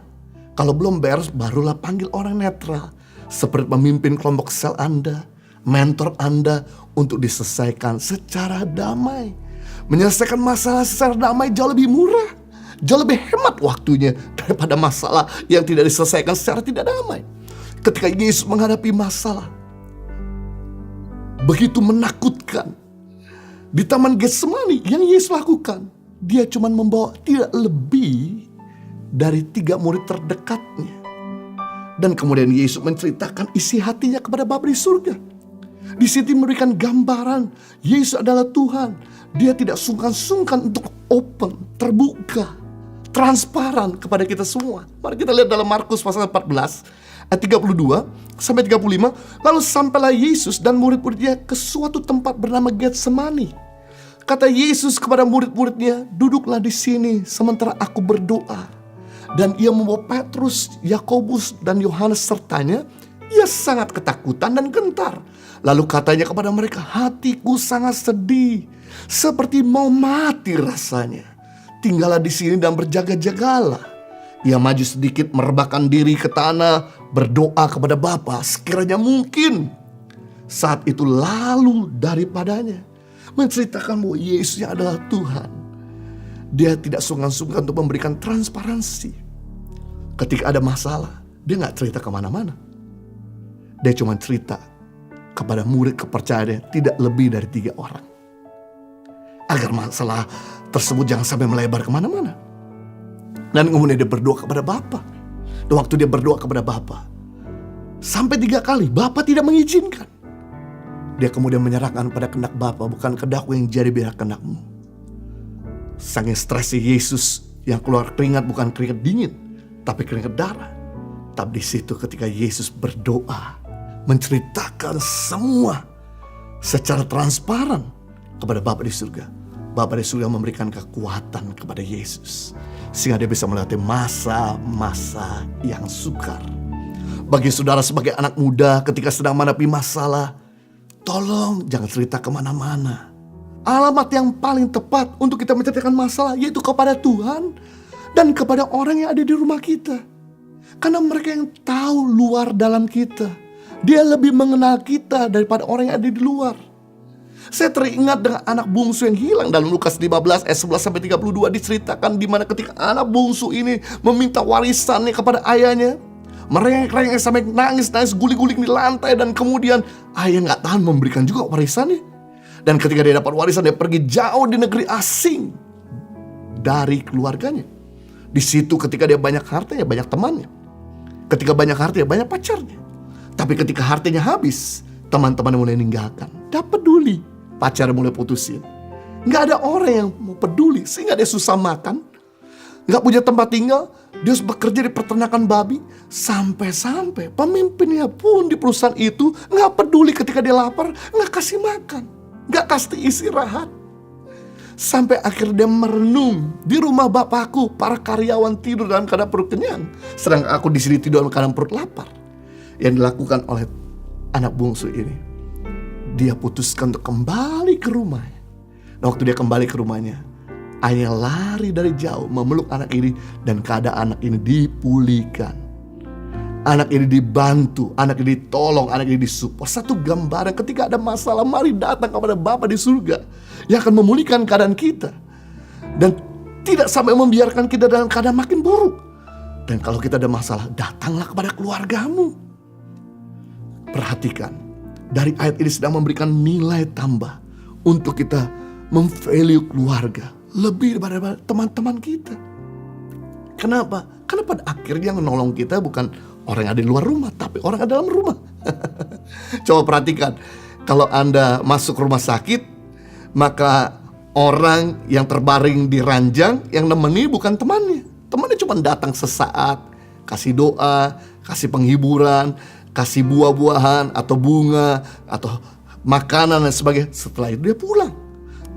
Speaker 13: Kalau belum beres, barulah panggil orang netral. Seperti pemimpin kelompok sel Anda, mentor Anda, untuk diselesaikan secara damai. Menyelesaikan masalah secara damai jauh lebih murah, jauh lebih hemat waktunya daripada masalah yang tidak diselesaikan secara tidak damai. Ketika Yesus menghadapi masalah begitu menakutkan di Taman Getsemani, yang Yesus lakukan, dia cuma membawa tidak lebih dari 3 murid terdekatnya. Dan kemudian Yesus menceritakan isi hatinya kepada Bapa di surga. Di situ memberikan gambaran Yesus adalah Tuhan. Dia tidak sungkan-sungkan untuk open, terbuka, transparan kepada kita semua. Mari kita lihat dalam Markus pasal 14 ayat 32 sampai 35. Lalu sampailah Yesus dan murid-muridnya ke suatu tempat bernama Getsemani. Kata Yesus kepada murid-muridnya, "Duduklah di sini sementara aku berdoa." Dan ia membawa Petrus, Yakobus, dan Yohanes sertanya. Ia sangat ketakutan dan gentar. Lalu katanya kepada mereka, "Hatiku sangat sedih, seperti mau mati rasanya. Tinggallah di sini dan berjaga-jagalah." Ia maju sedikit, merebahkan diri ke tanah, berdoa kepada Bapa sekiranya mungkin. Saat itu lalu daripadanya, menceritakan bahwa Yesusnya adalah Tuhan. Dia tidak sungkan-sungkan untuk memberikan transparansi. Ketika ada masalah, dia gak cerita kemana-mana. Dia cuma cerita kepada murid kepercayaannya, tidak lebih dari 3 orang. Agar masalah tersebut jangan sampai melebar kemana-mana. Dan kemudian dia berdoa kepada Bapa. Dan waktu dia berdoa kepada Bapa, sampai 3 kali Bapa tidak mengizinkan. Dia kemudian menyerahkan pada kehendak Bapa, "Bukan kehendakku yang jadi, biar kehendakmu." Saking stresnya Yesus, yang keluar keringat bukan keringat dingin, tapi keringat darah. Tapi di situ ketika Yesus berdoa, menceritakan semua secara transparan kepada Bapa di surga, Bapa di surga memberikan kekuatan kepada Yesus, sehingga dia bisa melewati masa-masa yang sukar. Bagi saudara sebagai anak muda, ketika sedang menghadapi masalah, tolong jangan cerita kemana-mana. Alamat yang paling tepat untuk kita menceritakan masalah yaitu kepada Tuhan dan kepada orang yang ada di rumah kita. Karena mereka yang tahu luar dalam kita. Dia lebih mengenal kita daripada orang yang ada di luar. Saya teringat dengan anak bungsu yang hilang dalam Lukas 15 ayat 11 sampai 32, diceritakan di mana ketika anak bungsu ini meminta warisannya kepada ayahnya, merengek-rengek sampai nangis-nangis, guling-guling di lantai, dan kemudian ayah nggak tahan memberikan juga warisannya. Dan ketika dia dapat warisan, dia pergi jauh di negeri asing dari keluarganya. Di situ ketika dia banyak hartanya, banyak temannya. Ketika banyak hartanya, banyak pacarnya. Tapi ketika hartanya habis, teman-temannya mulai meninggalkan. Gak peduli, pacarnya mulai putusin. Gak ada orang yang mau peduli, sehingga dia susah makan, gak punya tempat tinggal. Dia harus bekerja di peternakan babi. Sampai-sampai pemimpinnya pun di perusahaan itu gak peduli ketika dia lapar, gak kasih makan, gak kasih istirahat. Sampai akhirnya dia merenung, di rumah bapakku para karyawan tidur dalam keadaan perut kenyang, sedangkan aku di sini tidur dalam keadaan perut lapar. Yang dilakukan oleh anak bungsu ini, dia putuskan untuk kembali ke rumahnya. Dan waktu dia kembali ke rumahnya, ayahnya lari dari jauh memeluk anak ini, dan keadaan anak ini dipulihkan. Anak ini dibantu, anak ini ditolong, anak ini disupport. Satu gambaran ketika ada masalah, mari datang kepada Bapa di surga yang akan memulihkan keadaan kita. Dan tidak sampai membiarkan kita dalam keadaan makin buruk. Dan kalau kita ada masalah, datanglah kepada keluargamu. Perhatikan, dari ayat ini sedang memberikan nilai tambah untuk kita memvalue keluarga lebih daripada teman-teman kita. Kenapa? Karena pada akhirnya yang menolong kita bukan orang yang ada di luar rumah, tapi orang yang ada dalam rumah. Coba perhatikan, kalau Anda masuk rumah sakit, maka orang yang terbaring di ranjang yang nemeni bukan temannya. Temannya cuma datang sesaat, kasih doa, kasih penghiburan, kasih buah-buahan atau bunga atau makanan dan sebagainya. Setelah itu dia pulang.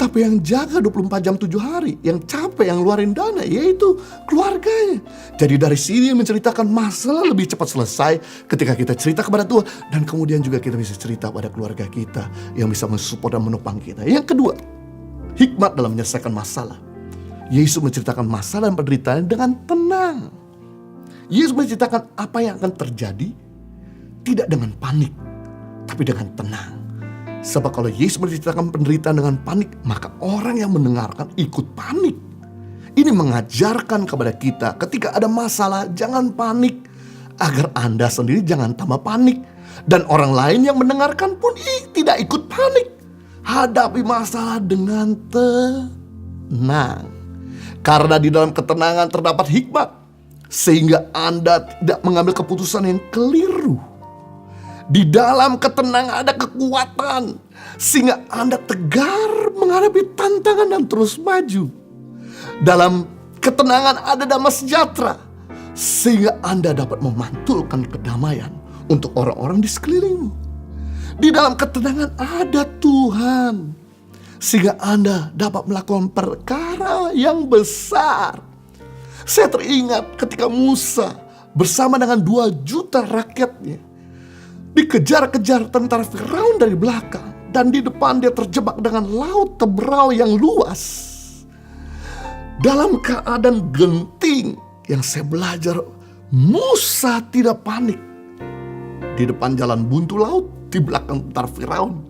Speaker 13: Tapi yang jaga 24 jam 7 hari, yang capek, yang ngeluarin dana, yaitu keluarganya. Jadi dari sini menceritakan masalah lebih cepat selesai ketika kita cerita kepada Tuhan. Dan kemudian juga kita bisa cerita pada keluarga kita yang bisa mensupport dan menopang kita. Yang kedua, hikmat dalam menyelesaikan masalah. Yesus menceritakan masalah dan penderitaan dengan tenang. Yesus menceritakan apa yang akan terjadi tidak dengan panik, tapi dengan tenang. Sebab kalau Yesus menceritakan penderitaan dengan panik, maka orang yang mendengarkan ikut panik. Ini mengajarkan kepada kita ketika ada masalah jangan panik, agar Anda sendiri jangan tambah panik. Dan orang lain yang mendengarkan pun tidak ikut panik. Hadapi masalah dengan tenang. Karena di dalam ketenangan terdapat hikmat, sehingga Anda tidak mengambil keputusan yang keliru. Di dalam ketenangan ada kekuatan, sehingga Anda tegar menghadapi tantangan dan terus maju. Dalam ketenangan ada damai sejahtera, sehingga Anda dapat memantulkan kedamaian untuk orang-orang di sekelilingmu. Di dalam ketenangan ada Tuhan, sehingga Anda dapat melakukan perkara yang besar. Saya teringat ketika Musa bersama dengan 2 juta rakyatnya dikejar-kejar tentara Firaun dari belakang, dan di depan dia terjebak dengan laut Teberau yang luas. Dalam keadaan genting yang saya belajar, Musa tidak panik. Di depan jalan buntu laut, di belakang tentara Firaun.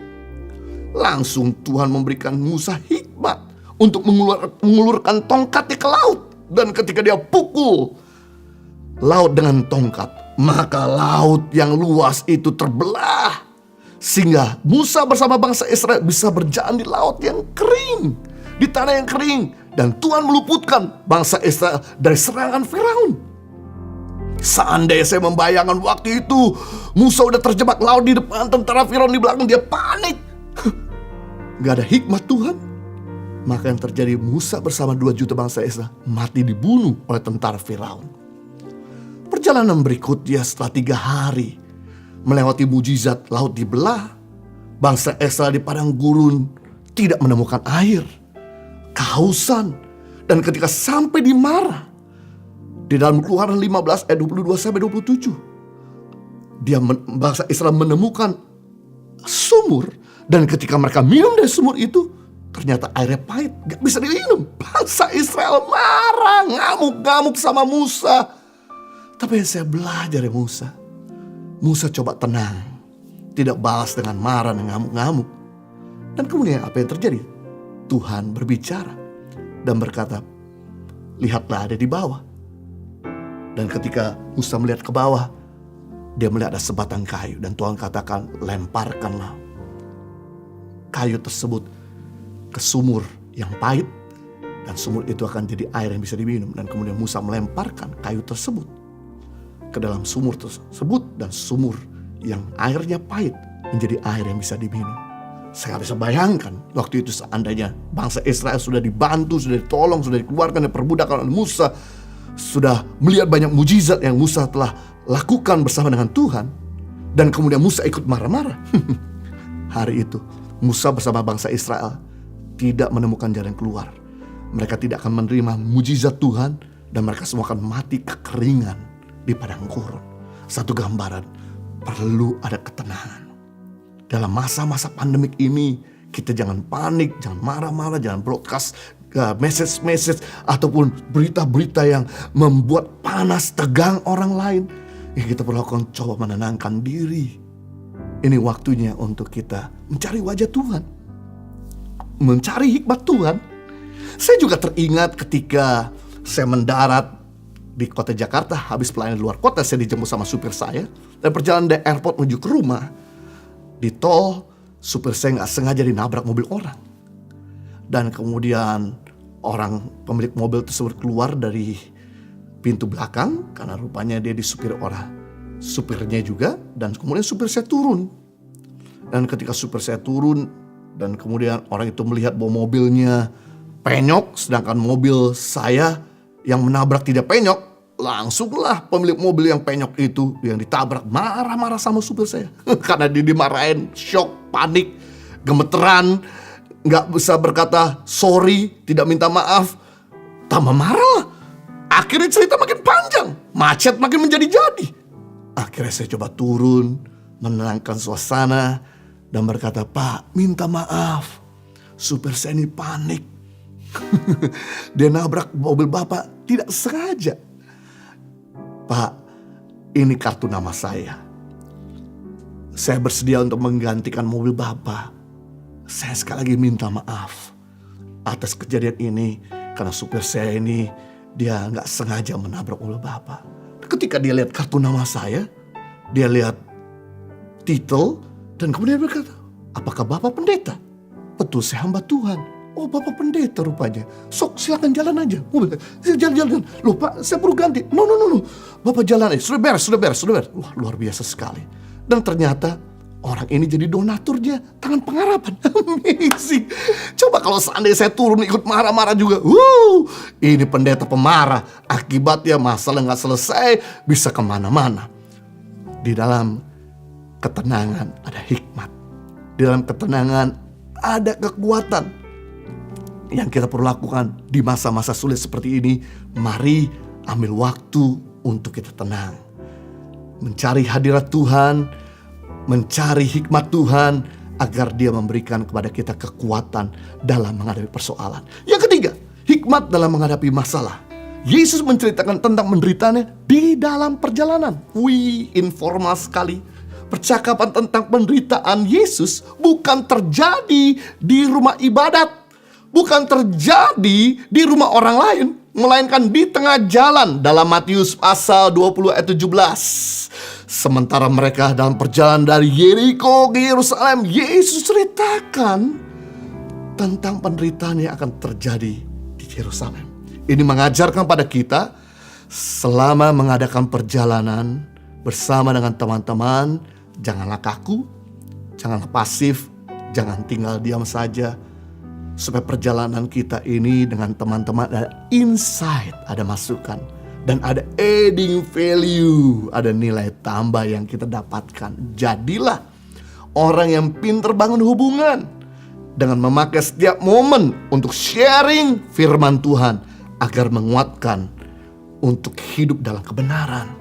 Speaker 13: Langsung Tuhan memberikan Musa hikmat untuk mengulurkan tongkatnya ke laut. Dan ketika dia pukul laut dengan tongkat, maka laut yang luas itu terbelah. Sehingga Musa bersama bangsa Israel bisa berjalan di laut yang kering, di tanah yang kering. Dan Tuhan meluputkan bangsa Israel dari serangan Firaun. Seandainya saya membayangkan waktu itu Musa udah terjebak laut di depan, tentara Firaun di belakang, dia panik. Gak ada hikmat Tuhan. Maka yang terjadi, Musa bersama 2 juta bangsa Israel mati dibunuh oleh tentara Firaun. Perjalanan berikutnya setelah 3 hari melewati mujizat laut dibelah, bangsa Israel di padang gurun tidak menemukan air, kehausan. Dan ketika sampai di Marah, di dalam Keluaran 15 ayat 22 sampai 27, bangsa Israel menemukan sumur. Dan ketika mereka minum dari sumur itu, ternyata airnya pahit, gak bisa diminum. Bangsa Israel marah, ngamuk-ngamuk sama Musa. Tapi yang saya belajar dari Musa coba tenang, tidak balas dengan marah dan ngamuk-ngamuk. Dan kemudian apa yang terjadi? Tuhan berbicara dan berkata, lihatlah ada di bawah. Dan ketika Musa melihat ke bawah, dia melihat ada sebatang kayu. Dan Tuhan katakan, lemparkanlah kayu tersebut ke sumur yang pahit. Dan sumur itu akan jadi air yang bisa diminum. Dan kemudian Musa melemparkan kayu tersebut ke dalam sumur tersebut, dan sumur yang airnya pahit menjadi air yang bisa diminum. Saya gak bisa bayangkan waktu itu seandainya bangsa Israel sudah dibantu, sudah ditolong, sudah dikeluarkan dari perbudakan oleh Musa, sudah melihat banyak mujizat yang Musa telah lakukan bersama dengan Tuhan, dan kemudian Musa ikut marah-marah. Hari itu Musa bersama bangsa Israel tidak menemukan jalan keluar. Mereka tidak akan menerima mujizat Tuhan, dan mereka semua akan mati kekeringan di padang gurun. Satu gambaran, perlu ada ketenangan. Dalam masa-masa pandemik ini, kita jangan panik, jangan marah-marah, jangan broadcast message-message ataupun berita-berita yang membuat panas tegang orang lain. Yang kita perlu lakukan, coba menenangkan diri. Ini waktunya untuk kita mencari wajah Tuhan, mencari hikmat Tuhan. Saya juga teringat ketika saya mendarat di kota Jakarta, habis pelayanan di luar kota, saya dijemput sama supir saya. Dan perjalanan dari airport menuju ke rumah, di tol, supir saya gak sengaja dinabrak mobil orang. Dan kemudian pemilik mobil tersebut keluar dari pintu belakang, karena rupanya dia disupir orang supirnya juga. Dan kemudian supir saya turun. Dan ketika supir saya turun, dan kemudian orang itu melihat bahwa mobilnya penyok, sedangkan mobil saya yang menabrak tidak penyok, langsunglah pemilik mobil yang penyok itu yang ditabrak marah-marah sama supir saya. Karena dia dimarahin, shock, panik, gemeteran, nggak bisa berkata sorry, tidak minta maaf, tambah marah lah. Akhirnya cerita makin panjang, macet makin menjadi-jadi. Akhirnya saya coba turun, menenangkan suasana, dan berkata, Pak, minta maaf. Supir saya ini panik. Dia nabrak mobil Bapak tidak sengaja. Pak, ini kartu nama saya. Saya bersedia untuk menggantikan mobil Bapak. Saya sekali lagi minta maaf atas kejadian ini, karena supir saya ini dia nggak sengaja menabrak mobil Bapak. Ketika dia lihat kartu nama saya, dia lihat titel, dan kemudian berkata, apakah Bapak pendeta? Betul, saya hamba Tuhan. Oh, Bapak pendeta rupanya. Sok, silakan jalan aja. Jalan. Loh Pak, saya perlu ganti. No. Bapak jalan aja. Sudah beres. Wah, luar biasa sekali. Dan ternyata orang ini jadi donaturnya Tangan Pengharapan. Amazing. Coba kalau seandainya saya turun ikut marah-marah juga. Ini pendeta pemarah. Akibatnya masalah nggak selesai, bisa kemana-mana. Di dalam ketenangan ada hikmat. Di dalam ketenangan ada kekuatan. Yang kita perlu lakukan di masa-masa sulit seperti ini, mari ambil waktu untuk kita tenang. Mencari hadirat Tuhan, mencari hikmat Tuhan, agar Dia memberikan kepada kita kekuatan dalam menghadapi persoalan. Yang ketiga, hikmat dalam menghadapi masalah. Yesus menceritakan tentang penderitaannya di dalam perjalanan. Informal sekali. Percakapan tentang penderitaan Yesus bukan terjadi di rumah ibadat. Bukan terjadi di rumah orang lain, melainkan di tengah jalan dalam Matius pasal 20 ayat 17. Sementara mereka dalam perjalanan dari Yeriko ke Yerusalem, Yesus ceritakan tentang penderitaan yang akan terjadi di Yerusalem. Ini mengajarkan pada kita, selama mengadakan perjalanan bersama dengan teman-teman, janganlah kaku, janganlah pasif, jangan tinggal diam saja. Supaya perjalanan kita ini dengan teman-teman ada insight, ada masukan, dan ada adding value, ada nilai tambah yang kita dapatkan. Jadilah orang yang pintar bangun hubungan dengan memakai setiap momen untuk sharing firman Tuhan agar menguatkan untuk hidup dalam kebenaran.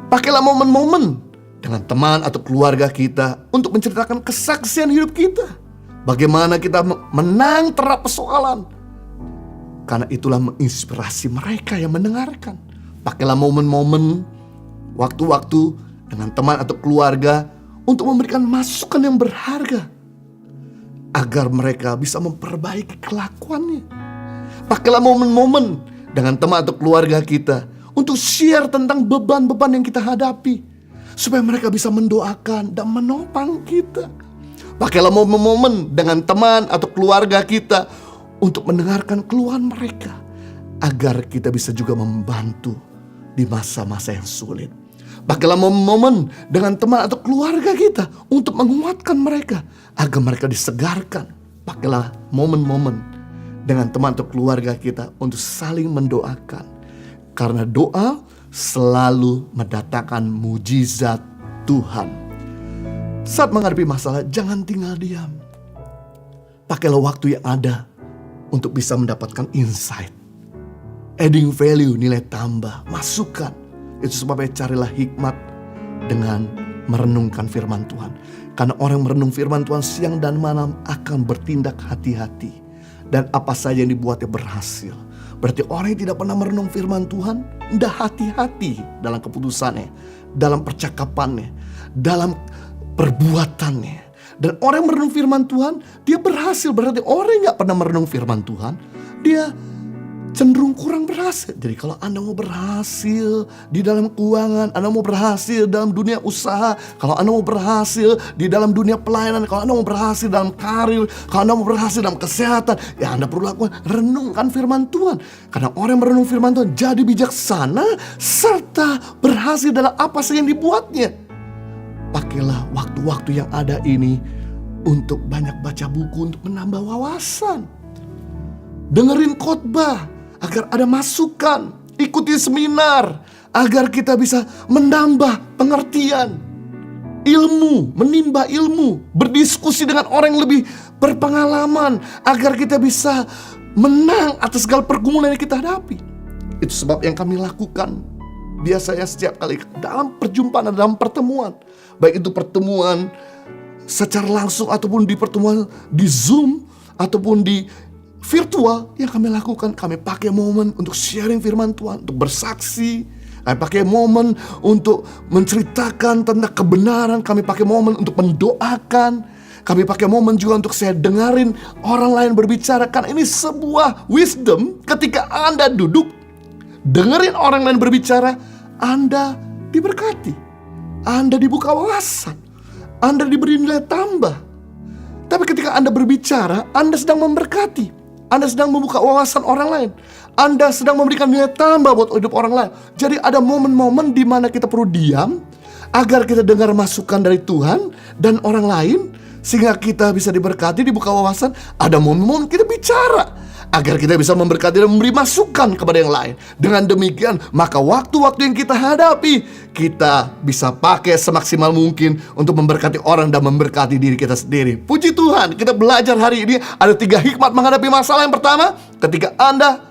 Speaker 13: Pakailah momen-momen dengan teman atau keluarga kita untuk menceritakan kesaksian hidup kita. Bagaimana kita menang terhadap persoalan. Karena itulah menginspirasi mereka yang mendengarkan. Pakailah momen-momen, waktu-waktu dengan teman atau keluarga untuk memberikan masukan yang berharga. Agar mereka bisa memperbaiki kelakuannya. Pakailah momen-momen dengan teman atau keluarga kita untuk share tentang beban-beban yang kita hadapi. Supaya mereka bisa mendoakan dan menopang kita. Pakailah momen-momen dengan teman atau keluarga kita untuk mendengarkan keluhan mereka, agar kita bisa juga membantu di masa-masa yang sulit. Pakailah momen-momen dengan teman atau keluarga kita untuk menguatkan mereka, agar mereka disegarkan. Pakailah momen-momen dengan teman atau keluarga kita untuk saling mendoakan. Karena doa selalu mendatangkan mujizat Tuhan. Saat menghadapi masalah, jangan tinggal diam. Pakailah waktu yang ada untuk bisa mendapatkan insight, adding value, nilai tambah, masukan. Itu sebabnya carilah hikmat dengan merenungkan firman Tuhan. Karena orang merenung firman Tuhan siang dan malam akan bertindak hati-hati. Dan apa saja yang dibuatnya berhasil. Berarti orang yang tidak pernah merenung firman Tuhan, tidak hati-hati dalam keputusannya, dalam percakapannya, dalam perbuatannya. Dan orang yang merenung firman Tuhan, dia berhasil. Berarti orang yang gak pernah merenung firman Tuhan, dia cenderung kurang berhasil. Jadi kalau Anda mau berhasil di dalam keuangan, Anda mau berhasil dalam dunia usaha, kalau Anda mau berhasil di dalam dunia pelayanan, kalau Anda mau berhasil dalam karir, kalau Anda mau berhasil dalam kesehatan, ya Anda perlu lakukan renungkan firman Tuhan. Karena orang yang merenung firman Tuhan jadi bijaksana serta berhasil dalam apa saja yang dibuatnya. Pakailah waktu-waktu yang ada ini untuk banyak baca buku, untuk menambah wawasan. Dengerin khotbah agar ada masukan. Ikuti seminar agar kita bisa menambah pengertian. Ilmu, menimba ilmu. Berdiskusi dengan orang yang lebih berpengalaman, agar kita bisa menang atas segala pergumulan yang kita hadapi. Itu sebab yang kami lakukan biasanya setiap kali dalam perjumpaan, dalam pertemuan, baik itu pertemuan secara langsung ataupun di pertemuan di Zoom ataupun di virtual, yang kami lakukan, kami pakai momen untuk sharing firman Tuhan, untuk bersaksi. Kami pakai momen untuk menceritakan tentang kebenaran. Kami pakai momen untuk mendoakan. Kami pakai momen juga untuk saya dengerin orang lain berbicara. Karena ini sebuah wisdom. Ketika Anda duduk, dengerin orang lain berbicara, Anda diberkati. Anda dibuka wawasan. Anda diberi nilai tambah. Tapi ketika Anda berbicara, Anda sedang memberkati. Anda sedang membuka wawasan orang lain. Anda sedang memberikan nilai tambah buat hidup orang lain. Jadi ada momen-momen di mana kita perlu diam agar kita dengar masukan dari Tuhan dan orang lain, sehingga kita bisa diberkati, dibuka wawasan. Ada momen-momen kita bicara agar kita bisa memberkati dan memberi masukan kepada yang lain. Dengan demikian, maka waktu-waktu yang kita hadapi, kita bisa pakai semaksimal mungkin untuk memberkati orang dan memberkati diri kita sendiri. Puji Tuhan, kita belajar hari ini ada 3 hikmat menghadapi masalah. Yang pertama, ketika Anda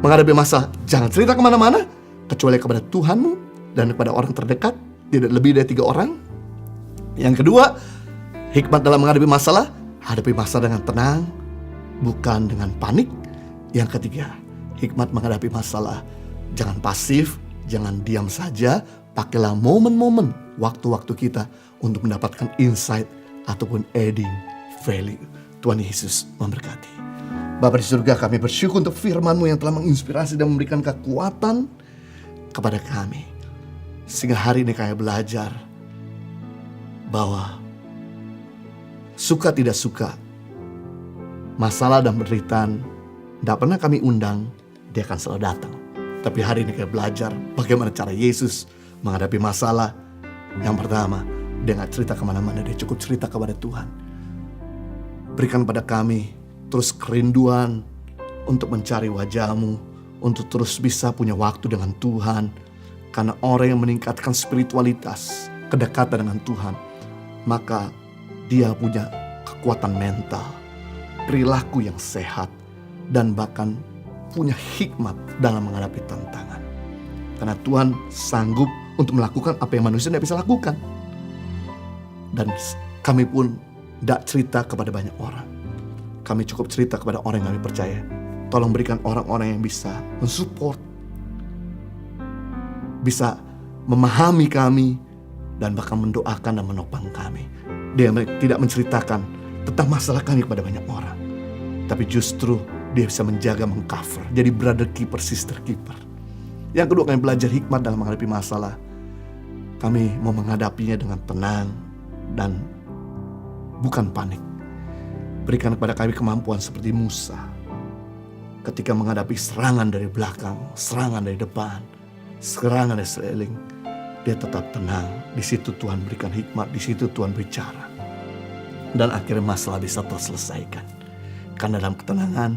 Speaker 13: menghadapi masalah, jangan cerita kemana-mana kecuali kepada Tuhanmu dan kepada orang terdekat, tidak lebih dari 3 orang. Yang kedua, hikmat dalam menghadapi masalah, hadapi masalah dengan tenang, bukan dengan panik. Yang ketiga, hikmat menghadapi masalah, jangan pasif, jangan diam saja. Pakailah momen-momen, waktu-waktu kita untuk mendapatkan insight ataupun adding value. Tuhan Yesus memberkati. Bapa di surga, kami bersyukur untuk firman-Mu yang telah menginspirasi dan memberikan kekuatan kepada kami. Sehingga hari ini kami belajar bahwa suka tidak suka, masalah dan penderitaan tidak pernah kami undang, dia akan selalu datang. Tapi hari ini kita belajar bagaimana cara Yesus menghadapi masalah. Yang pertama, dia gak cerita kemana-mana, dia cukup cerita kepada Tuhan. Berikan pada kami terus kerinduan untuk mencari wajah-Mu, untuk terus bisa punya waktu dengan Tuhan. Karena orang yang meningkatkan spiritualitas, kedekatan dengan Tuhan, maka dia punya kekuatan mental, perilaku yang sehat, dan bahkan punya hikmat dalam menghadapi tantangan. Karena Tuhan sanggup untuk melakukan apa yang manusia tidak bisa lakukan. Dan kami pun tidak cerita kepada banyak orang. Kami cukup cerita kepada orang yang kami percaya. Tolong berikan orang-orang yang bisa mensupport, bisa memahami kami, dan bahkan mendoakan dan menopang kami. Dia tidak menceritakan tentang masalah kami kepada banyak orang, tapi justru dia bisa menjaga, mengcover, jadi brother keeper, sister keeper. Yang kedua, kami belajar hikmat dalam menghadapi masalah. Kami mau menghadapinya dengan tenang dan bukan panik. Berikan kepada kami kemampuan seperti Musa ketika menghadapi serangan dari belakang, serangan dari depan, serangan dari sekeliling. Dia tetap tenang. Di situ Tuhan berikan hikmat, di situ Tuhan bicara. Dan akhirnya masalah bisa terselesaikan. Karena dalam ketenangan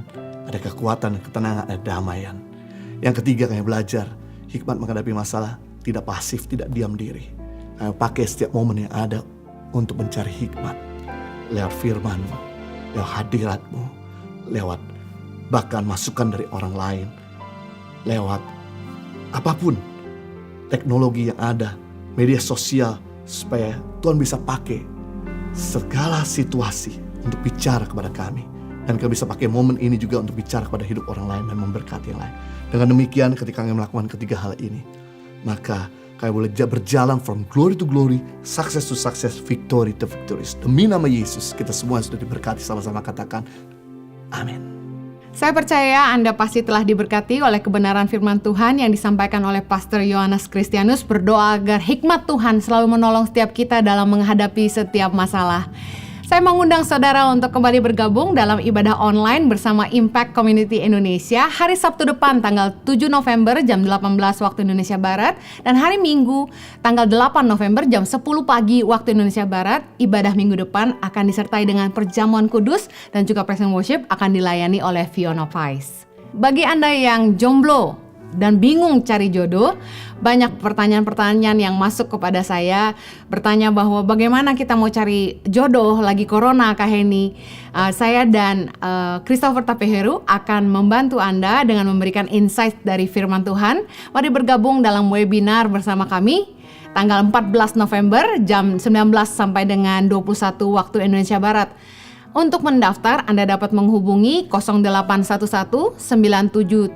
Speaker 13: ada kekuatan, ketenangan ada damaian. Yang ketiga, kami belajar hikmat menghadapi masalah, tidak pasif, tidak diam diri. Kami pakai setiap momen yang ada untuk mencari hikmat. Lewat firman-Mu, lewat hadirat-Mu, lewat bahkan masukan dari orang lain, lewat apapun teknologi yang ada, media sosial, supaya Tuhan bisa pakai segala situasi untuk bicara kepada kami. Dan kami bisa pakai momen ini juga untuk bicara kepada hidup orang lain dan memberkati yang lain. Dengan demikian, ketika kami melakukan ketiga hal ini, maka kami boleh berjalan from glory to glory, success to success, victory to victory. Demi nama Yesus, kita semua sudah diberkati. Sama-sama katakan, amin.
Speaker 9: Saya percaya Anda pasti telah diberkati oleh kebenaran firman Tuhan yang disampaikan oleh Pastor Yohanes Kristianus. Berdoa agar hikmat Tuhan selalu menolong setiap kita dalam menghadapi setiap masalah. Saya mengundang saudara untuk kembali bergabung dalam ibadah online bersama Impact Community Indonesia hari Sabtu depan tanggal 7 November jam 18 waktu Indonesia Barat, dan hari Minggu tanggal 8 November jam 10 pagi waktu Indonesia Barat. Ibadah minggu depan akan disertai dengan perjamuan kudus dan juga praise and worship akan dilayani oleh Fiona Vice. Bagi Anda yang jomblo dan bingung cari jodoh, banyak pertanyaan-pertanyaan yang masuk kepada saya, bertanya bahwa bagaimana kita mau cari jodoh lagi corona Kak Heni. Saya dan Christopher Tapeheru akan membantu Anda dengan memberikan insight dari firman Tuhan. Mari bergabung dalam webinar bersama kami tanggal 14 November jam 19 sampai dengan 21 waktu Indonesia Barat. Untuk mendaftar, Anda dapat menghubungi 0811 9777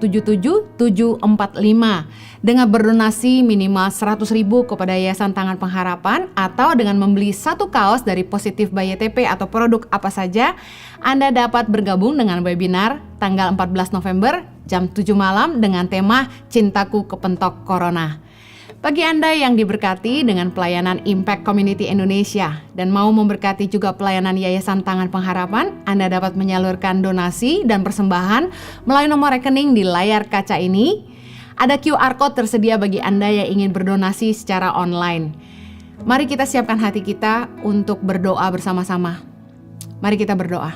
Speaker 9: 745 dengan berdonasi minimal 100.000 kepada Yayasan Tangan Pengharapan, atau dengan membeli satu kaos dari Positif by YTP atau produk apa saja. Anda dapat bergabung dengan webinar tanggal 14 November jam 7 malam dengan tema Cintaku Kepentok Corona. Bagi Anda yang diberkati dengan pelayanan Impact Community Indonesia dan mau memberkati juga pelayanan Yayasan Tangan Pengharapan, Anda dapat menyalurkan donasi dan persembahan melalui nomor rekening di layar kaca ini. Ada QR Code tersedia bagi Anda yang ingin berdonasi secara online. Mari kita siapkan hati kita untuk berdoa bersama-sama. Mari kita berdoa.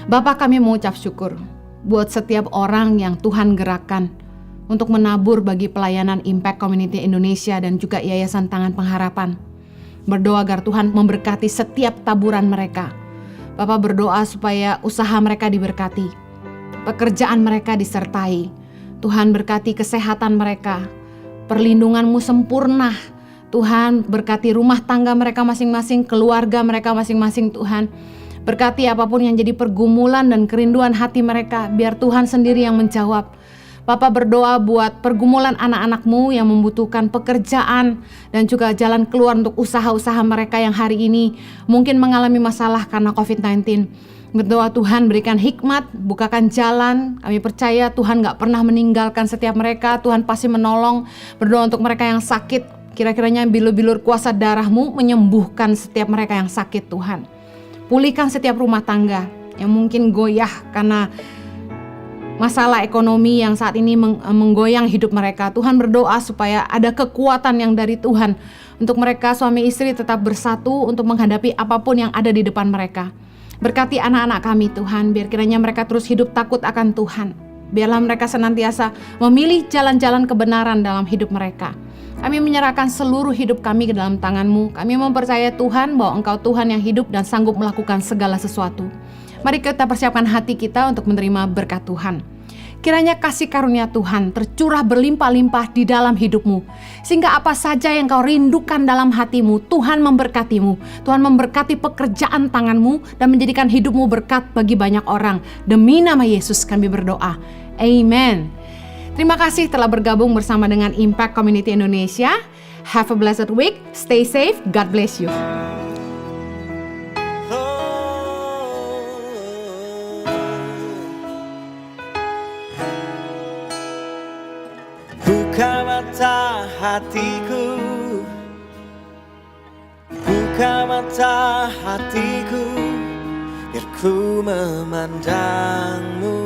Speaker 9: Bapa, kami mengucap syukur buat setiap orang yang Tuhan gerakkan untuk menabur bagi pelayanan Impact Community Indonesia dan juga Yayasan Tangan Pengharapan. Berdoa agar Tuhan memberkati setiap taburan mereka. Bapak berdoa supaya usaha mereka diberkati, pekerjaan mereka disertai. Tuhan berkati kesehatan mereka, perlindungan-Mu sempurna. Tuhan berkati rumah tangga mereka masing-masing, keluarga mereka masing-masing Tuhan. Berkati apapun yang jadi pergumulan dan kerinduan hati mereka, biar Tuhan sendiri yang menjawab. Bapak berdoa buat pergumulan anak-anak-Mu yang membutuhkan pekerjaan dan juga jalan keluar untuk usaha-usaha mereka yang hari ini mungkin mengalami masalah karena COVID-19. Berdoa Tuhan berikan hikmat, bukakan jalan. Kami percaya Tuhan gak pernah meninggalkan setiap mereka. Tuhan pasti menolong. Berdoa untuk mereka yang sakit. Kira-kiranya bilur-bilur kuasa darah-Mu menyembuhkan setiap mereka yang sakit Tuhan. Pulihkan setiap rumah tangga yang mungkin goyah karena masalah ekonomi yang saat ini menggoyang hidup mereka. Tuhan berdoa supaya ada kekuatan yang dari Tuhan untuk mereka suami istri tetap bersatu untuk menghadapi apapun yang ada di depan mereka. Berkati anak-anak kami Tuhan, biar kiranya mereka terus hidup takut akan Tuhan. Biarlah mereka senantiasa memilih jalan-jalan kebenaran dalam hidup mereka. Kami menyerahkan seluruh hidup kami ke dalam tangan-Mu. Kami mempercayai Tuhan bahwa Engkau Tuhan yang hidup dan sanggup melakukan segala sesuatu. Mari kita persiapkan hati kita untuk menerima berkat Tuhan. Kiranya kasih karunia Tuhan tercurah berlimpah-limpah di dalam hidup-Mu. Sehingga apa saja yang kau rindukan dalam hati-Mu, Tuhan memberkati-Mu. Tuhan memberkati pekerjaan tangan-Mu dan menjadikan hidup-Mu berkat bagi banyak orang. Demi nama Yesus kami berdoa. Amen. Terima kasih telah bergabung bersama dengan Impact Community Indonesia. Have a blessed week. Stay safe. God bless you.
Speaker 14: Buka mata hatiku, buka mata hatiku, biar ku memandangmu,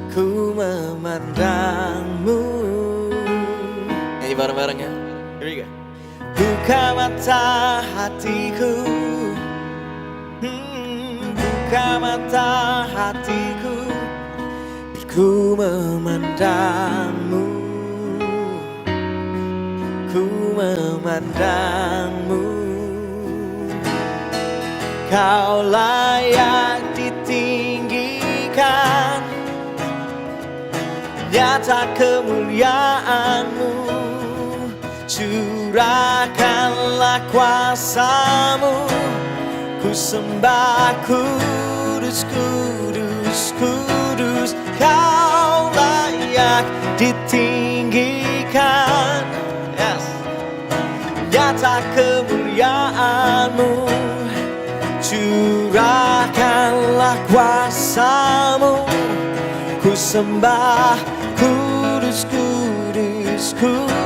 Speaker 14: ku memandangmu. Nyanyi bareng-bareng ya. Here we go. Buka mata hatiku, buka mata hatiku, ku memandangmu, ku memandangmu. Kau layak ditinggikan, nyata kemuliaan-Mu. Curahkanlah kuasa-Mu, ku sembah kudus, kudus, kudus. Kau layak ditinggikan, yes. Nyata kemuliaan-Mu. Curahkanlah kuasa-Mu, ku sembah kudus, kudus, kudus.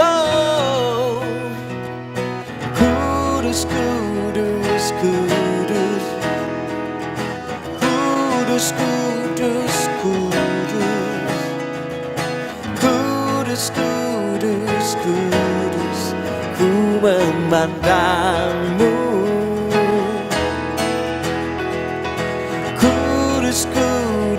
Speaker 14: Oh. Kudus, kudus, kudus. Kudus, kudus, kudus. Kudus, kudus, kudus. Ku memandangmu. Kudus, kudus.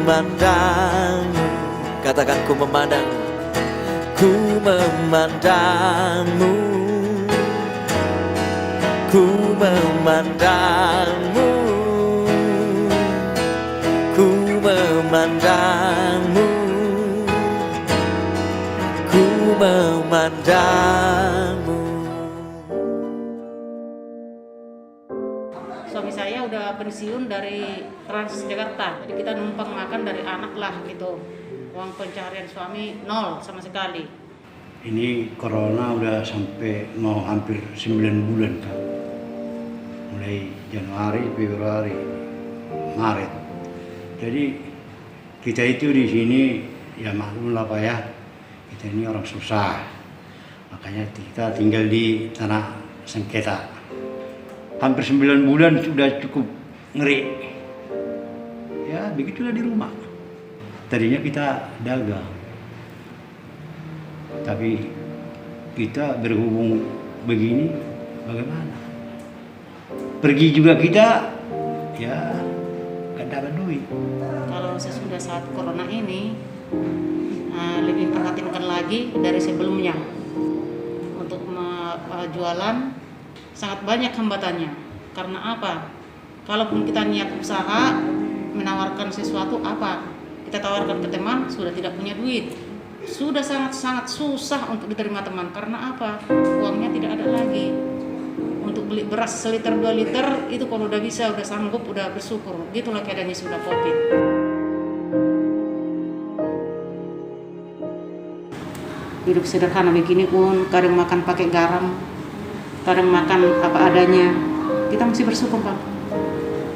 Speaker 14: memandangmu. Katakan ku memandang. Ku memandangmu. Ku memandangmu. Ku memandangmu. Ku memandangmu.
Speaker 11: Suami saya udah pensiun dari Transjakarta, jadi kita numpang makan dari anak lah gitu. Uang pencaharian suami nol sama sekali.
Speaker 10: Ini corona udah sampai mau hampir 9 bulan kan. Mulai Januari, Februari, Maret. Jadi kita itu di sini ya maklum lah Pak ya. Kita ini orang susah. Makanya kita tinggal di tanah sengketa. Hampir 9 bulan sudah cukup ngeri. Ya begitulah di rumah. Tadinya kita dagang. Tapi kita berhubung begini bagaimana? Pergi juga kita ya gak dapat duit.
Speaker 11: Kalau sesudah saat corona ini lebih perhatikan lagi dari sebelumnya. Untuk jualan sangat banyak hambatannya. Karena apa? Kalaupun kita niat usaha menawarkan sesuatu apa? Kita tawarkan ke teman sudah tidak punya duit. Sudah sangat-sangat susah untuk diterima teman. Karena apa? Uangnya tidak ada lagi. Untuk beli beras seliter 2 liter itu kalau udah bisa, udah sanggup, udah bersyukur. Gitulah keadaannya sudah COVID. Hidup sederhana begini pun kadang makan pakai garam, kadang makan apa adanya. Kita mesti bersyukur Pak.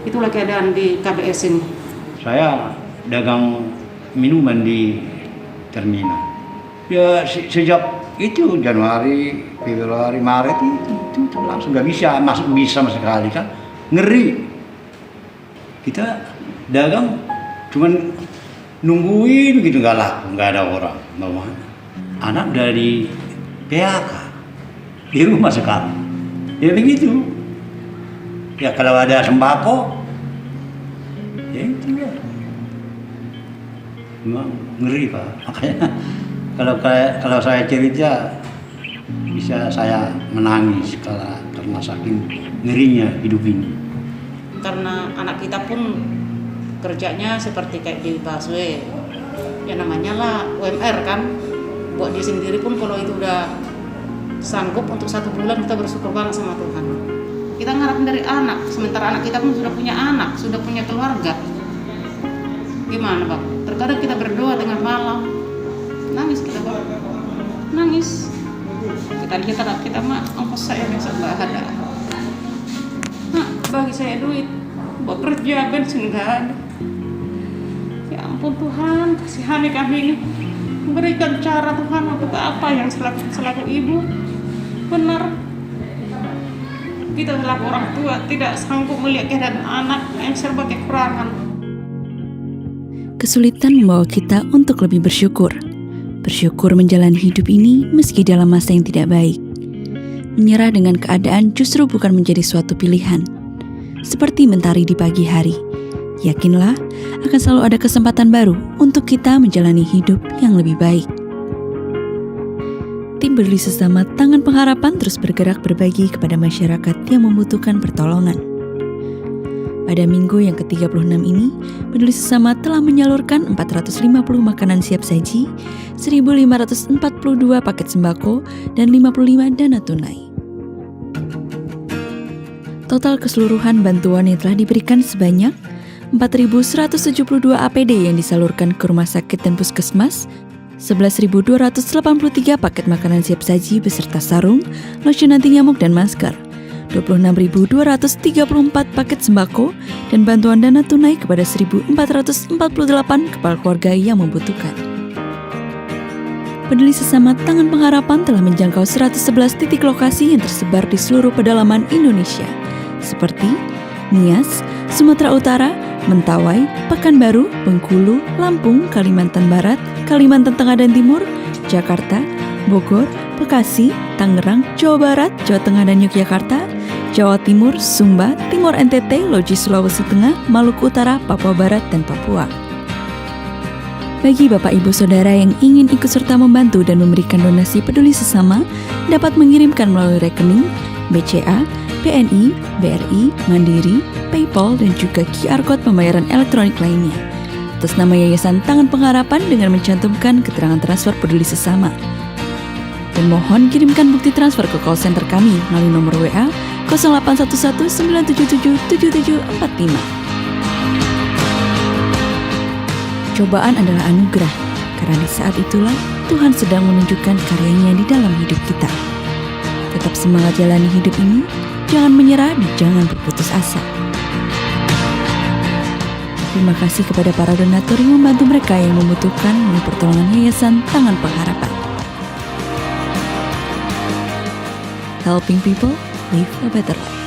Speaker 11: Itulah keadaan di KBS ini. Saya
Speaker 10: Dagang minuman di terminal. Ya sejak itu Januari, Februari, Maret itu langsung nggak bisa masuk bisa sama sekali kan, ngeri. Kita dagang cuman nungguin gitu nggak laku, nggak ada orang. Mau mana? Anak dari PHK di rumah sekarang. Ya begitu. Ya kalau ada sembako, ya itu ya. Memang ngeri Pak, makanya kalau saya cerita bisa saya menangis karena saking ngerinya hidup ini.
Speaker 11: Karena anak kita pun kerjanya seperti kayak di busway, ya namanya lah UMR kan. Buat dia sendiri pun kalau itu udah sanggup untuk 1 bulan kita bersyukur banget sama Tuhan. Kita ngarapin dari anak, sementara anak kita pun sudah punya anak, sudah punya keluarga. Gimana Pak? Terkadang kita berdoa dengan malam, nangis kita Pak, nangis. Kita lihat anak kita mah, ongkos saya besok nggak ada. Nah, bagi saya duit, buat kerja bensin nggak ada. Ya ampun Tuhan, kasihani kami ini. Berikan cara Tuhan untuk apa yang selaku ibu. Benar, kita selaku orang tua tidak sanggup melihat keadaan anak yang serba kekurangan.
Speaker 1: Kesulitan membawa kita untuk lebih bersyukur. Bersyukur menjalani hidup ini meski dalam masa yang tidak baik. Menyerah dengan keadaan justru bukan menjadi suatu pilihan. Seperti mentari di pagi hari, yakinlah akan selalu ada kesempatan baru untuk kita menjalani hidup yang lebih baik. Tim Peduli Sesama Tangan Pengharapan terus bergerak berbagi kepada masyarakat yang membutuhkan pertolongan. Pada minggu yang ke-36 ini, Peduli Sesama telah menyalurkan 450 makanan siap saji, 1.542 paket sembako, dan 55 dana tunai. Total keseluruhan bantuan yang telah diberikan sebanyak 4.172 APD yang disalurkan ke rumah sakit dan puskesmas, 11.283 paket makanan siap saji beserta sarung, lotion anti nyamuk dan masker, 26.234 paket sembako, dan bantuan dana tunai kepada 1.448 kepala keluarga yang membutuhkan. Peduli Sesama Tangan Pengharapan telah menjangkau 111 titik lokasi yang tersebar di seluruh pedalaman Indonesia, seperti Nias, Sumatera Utara, Mentawai, Pekanbaru, Bengkulu, Lampung, Kalimantan Barat, Kalimantan Tengah dan Timur, Jakarta, Bogor, Bekasi, Tangerang, Jawa Barat, Jawa Tengah dan Yogyakarta, Jawa Timur, Sumba, Timur NTT, Loji Sulawesi Tengah, Maluku Utara, Papua Barat, dan Papua. Bagi Bapak Ibu Saudara yang ingin ikut serta membantu dan memberikan donasi peduli sesama, dapat mengirimkan melalui rekening BCA, BNI, BRI, Mandiri, PayPal, dan juga QR Code pembayaran elektronik lainnya atas nama Yayasan Tangan Pengharapan dengan mencantumkan keterangan transfer peduli sesama. Dan mohon kirimkan bukti transfer ke call center kami melalui nomor WA 0811 977 7745. Cobaan adalah anugerah, karena di saat itulah Tuhan sedang menunjukkan karyanya di dalam hidup kita. Tetap semangat jalani hidup ini, jangan menyerah dan jangan berputus asa. Terima kasih kepada para donatur yang membantu mereka yang membutuhkan melalui pertolongan Yayasan Tangan Pengharapan. Helping people live a better life.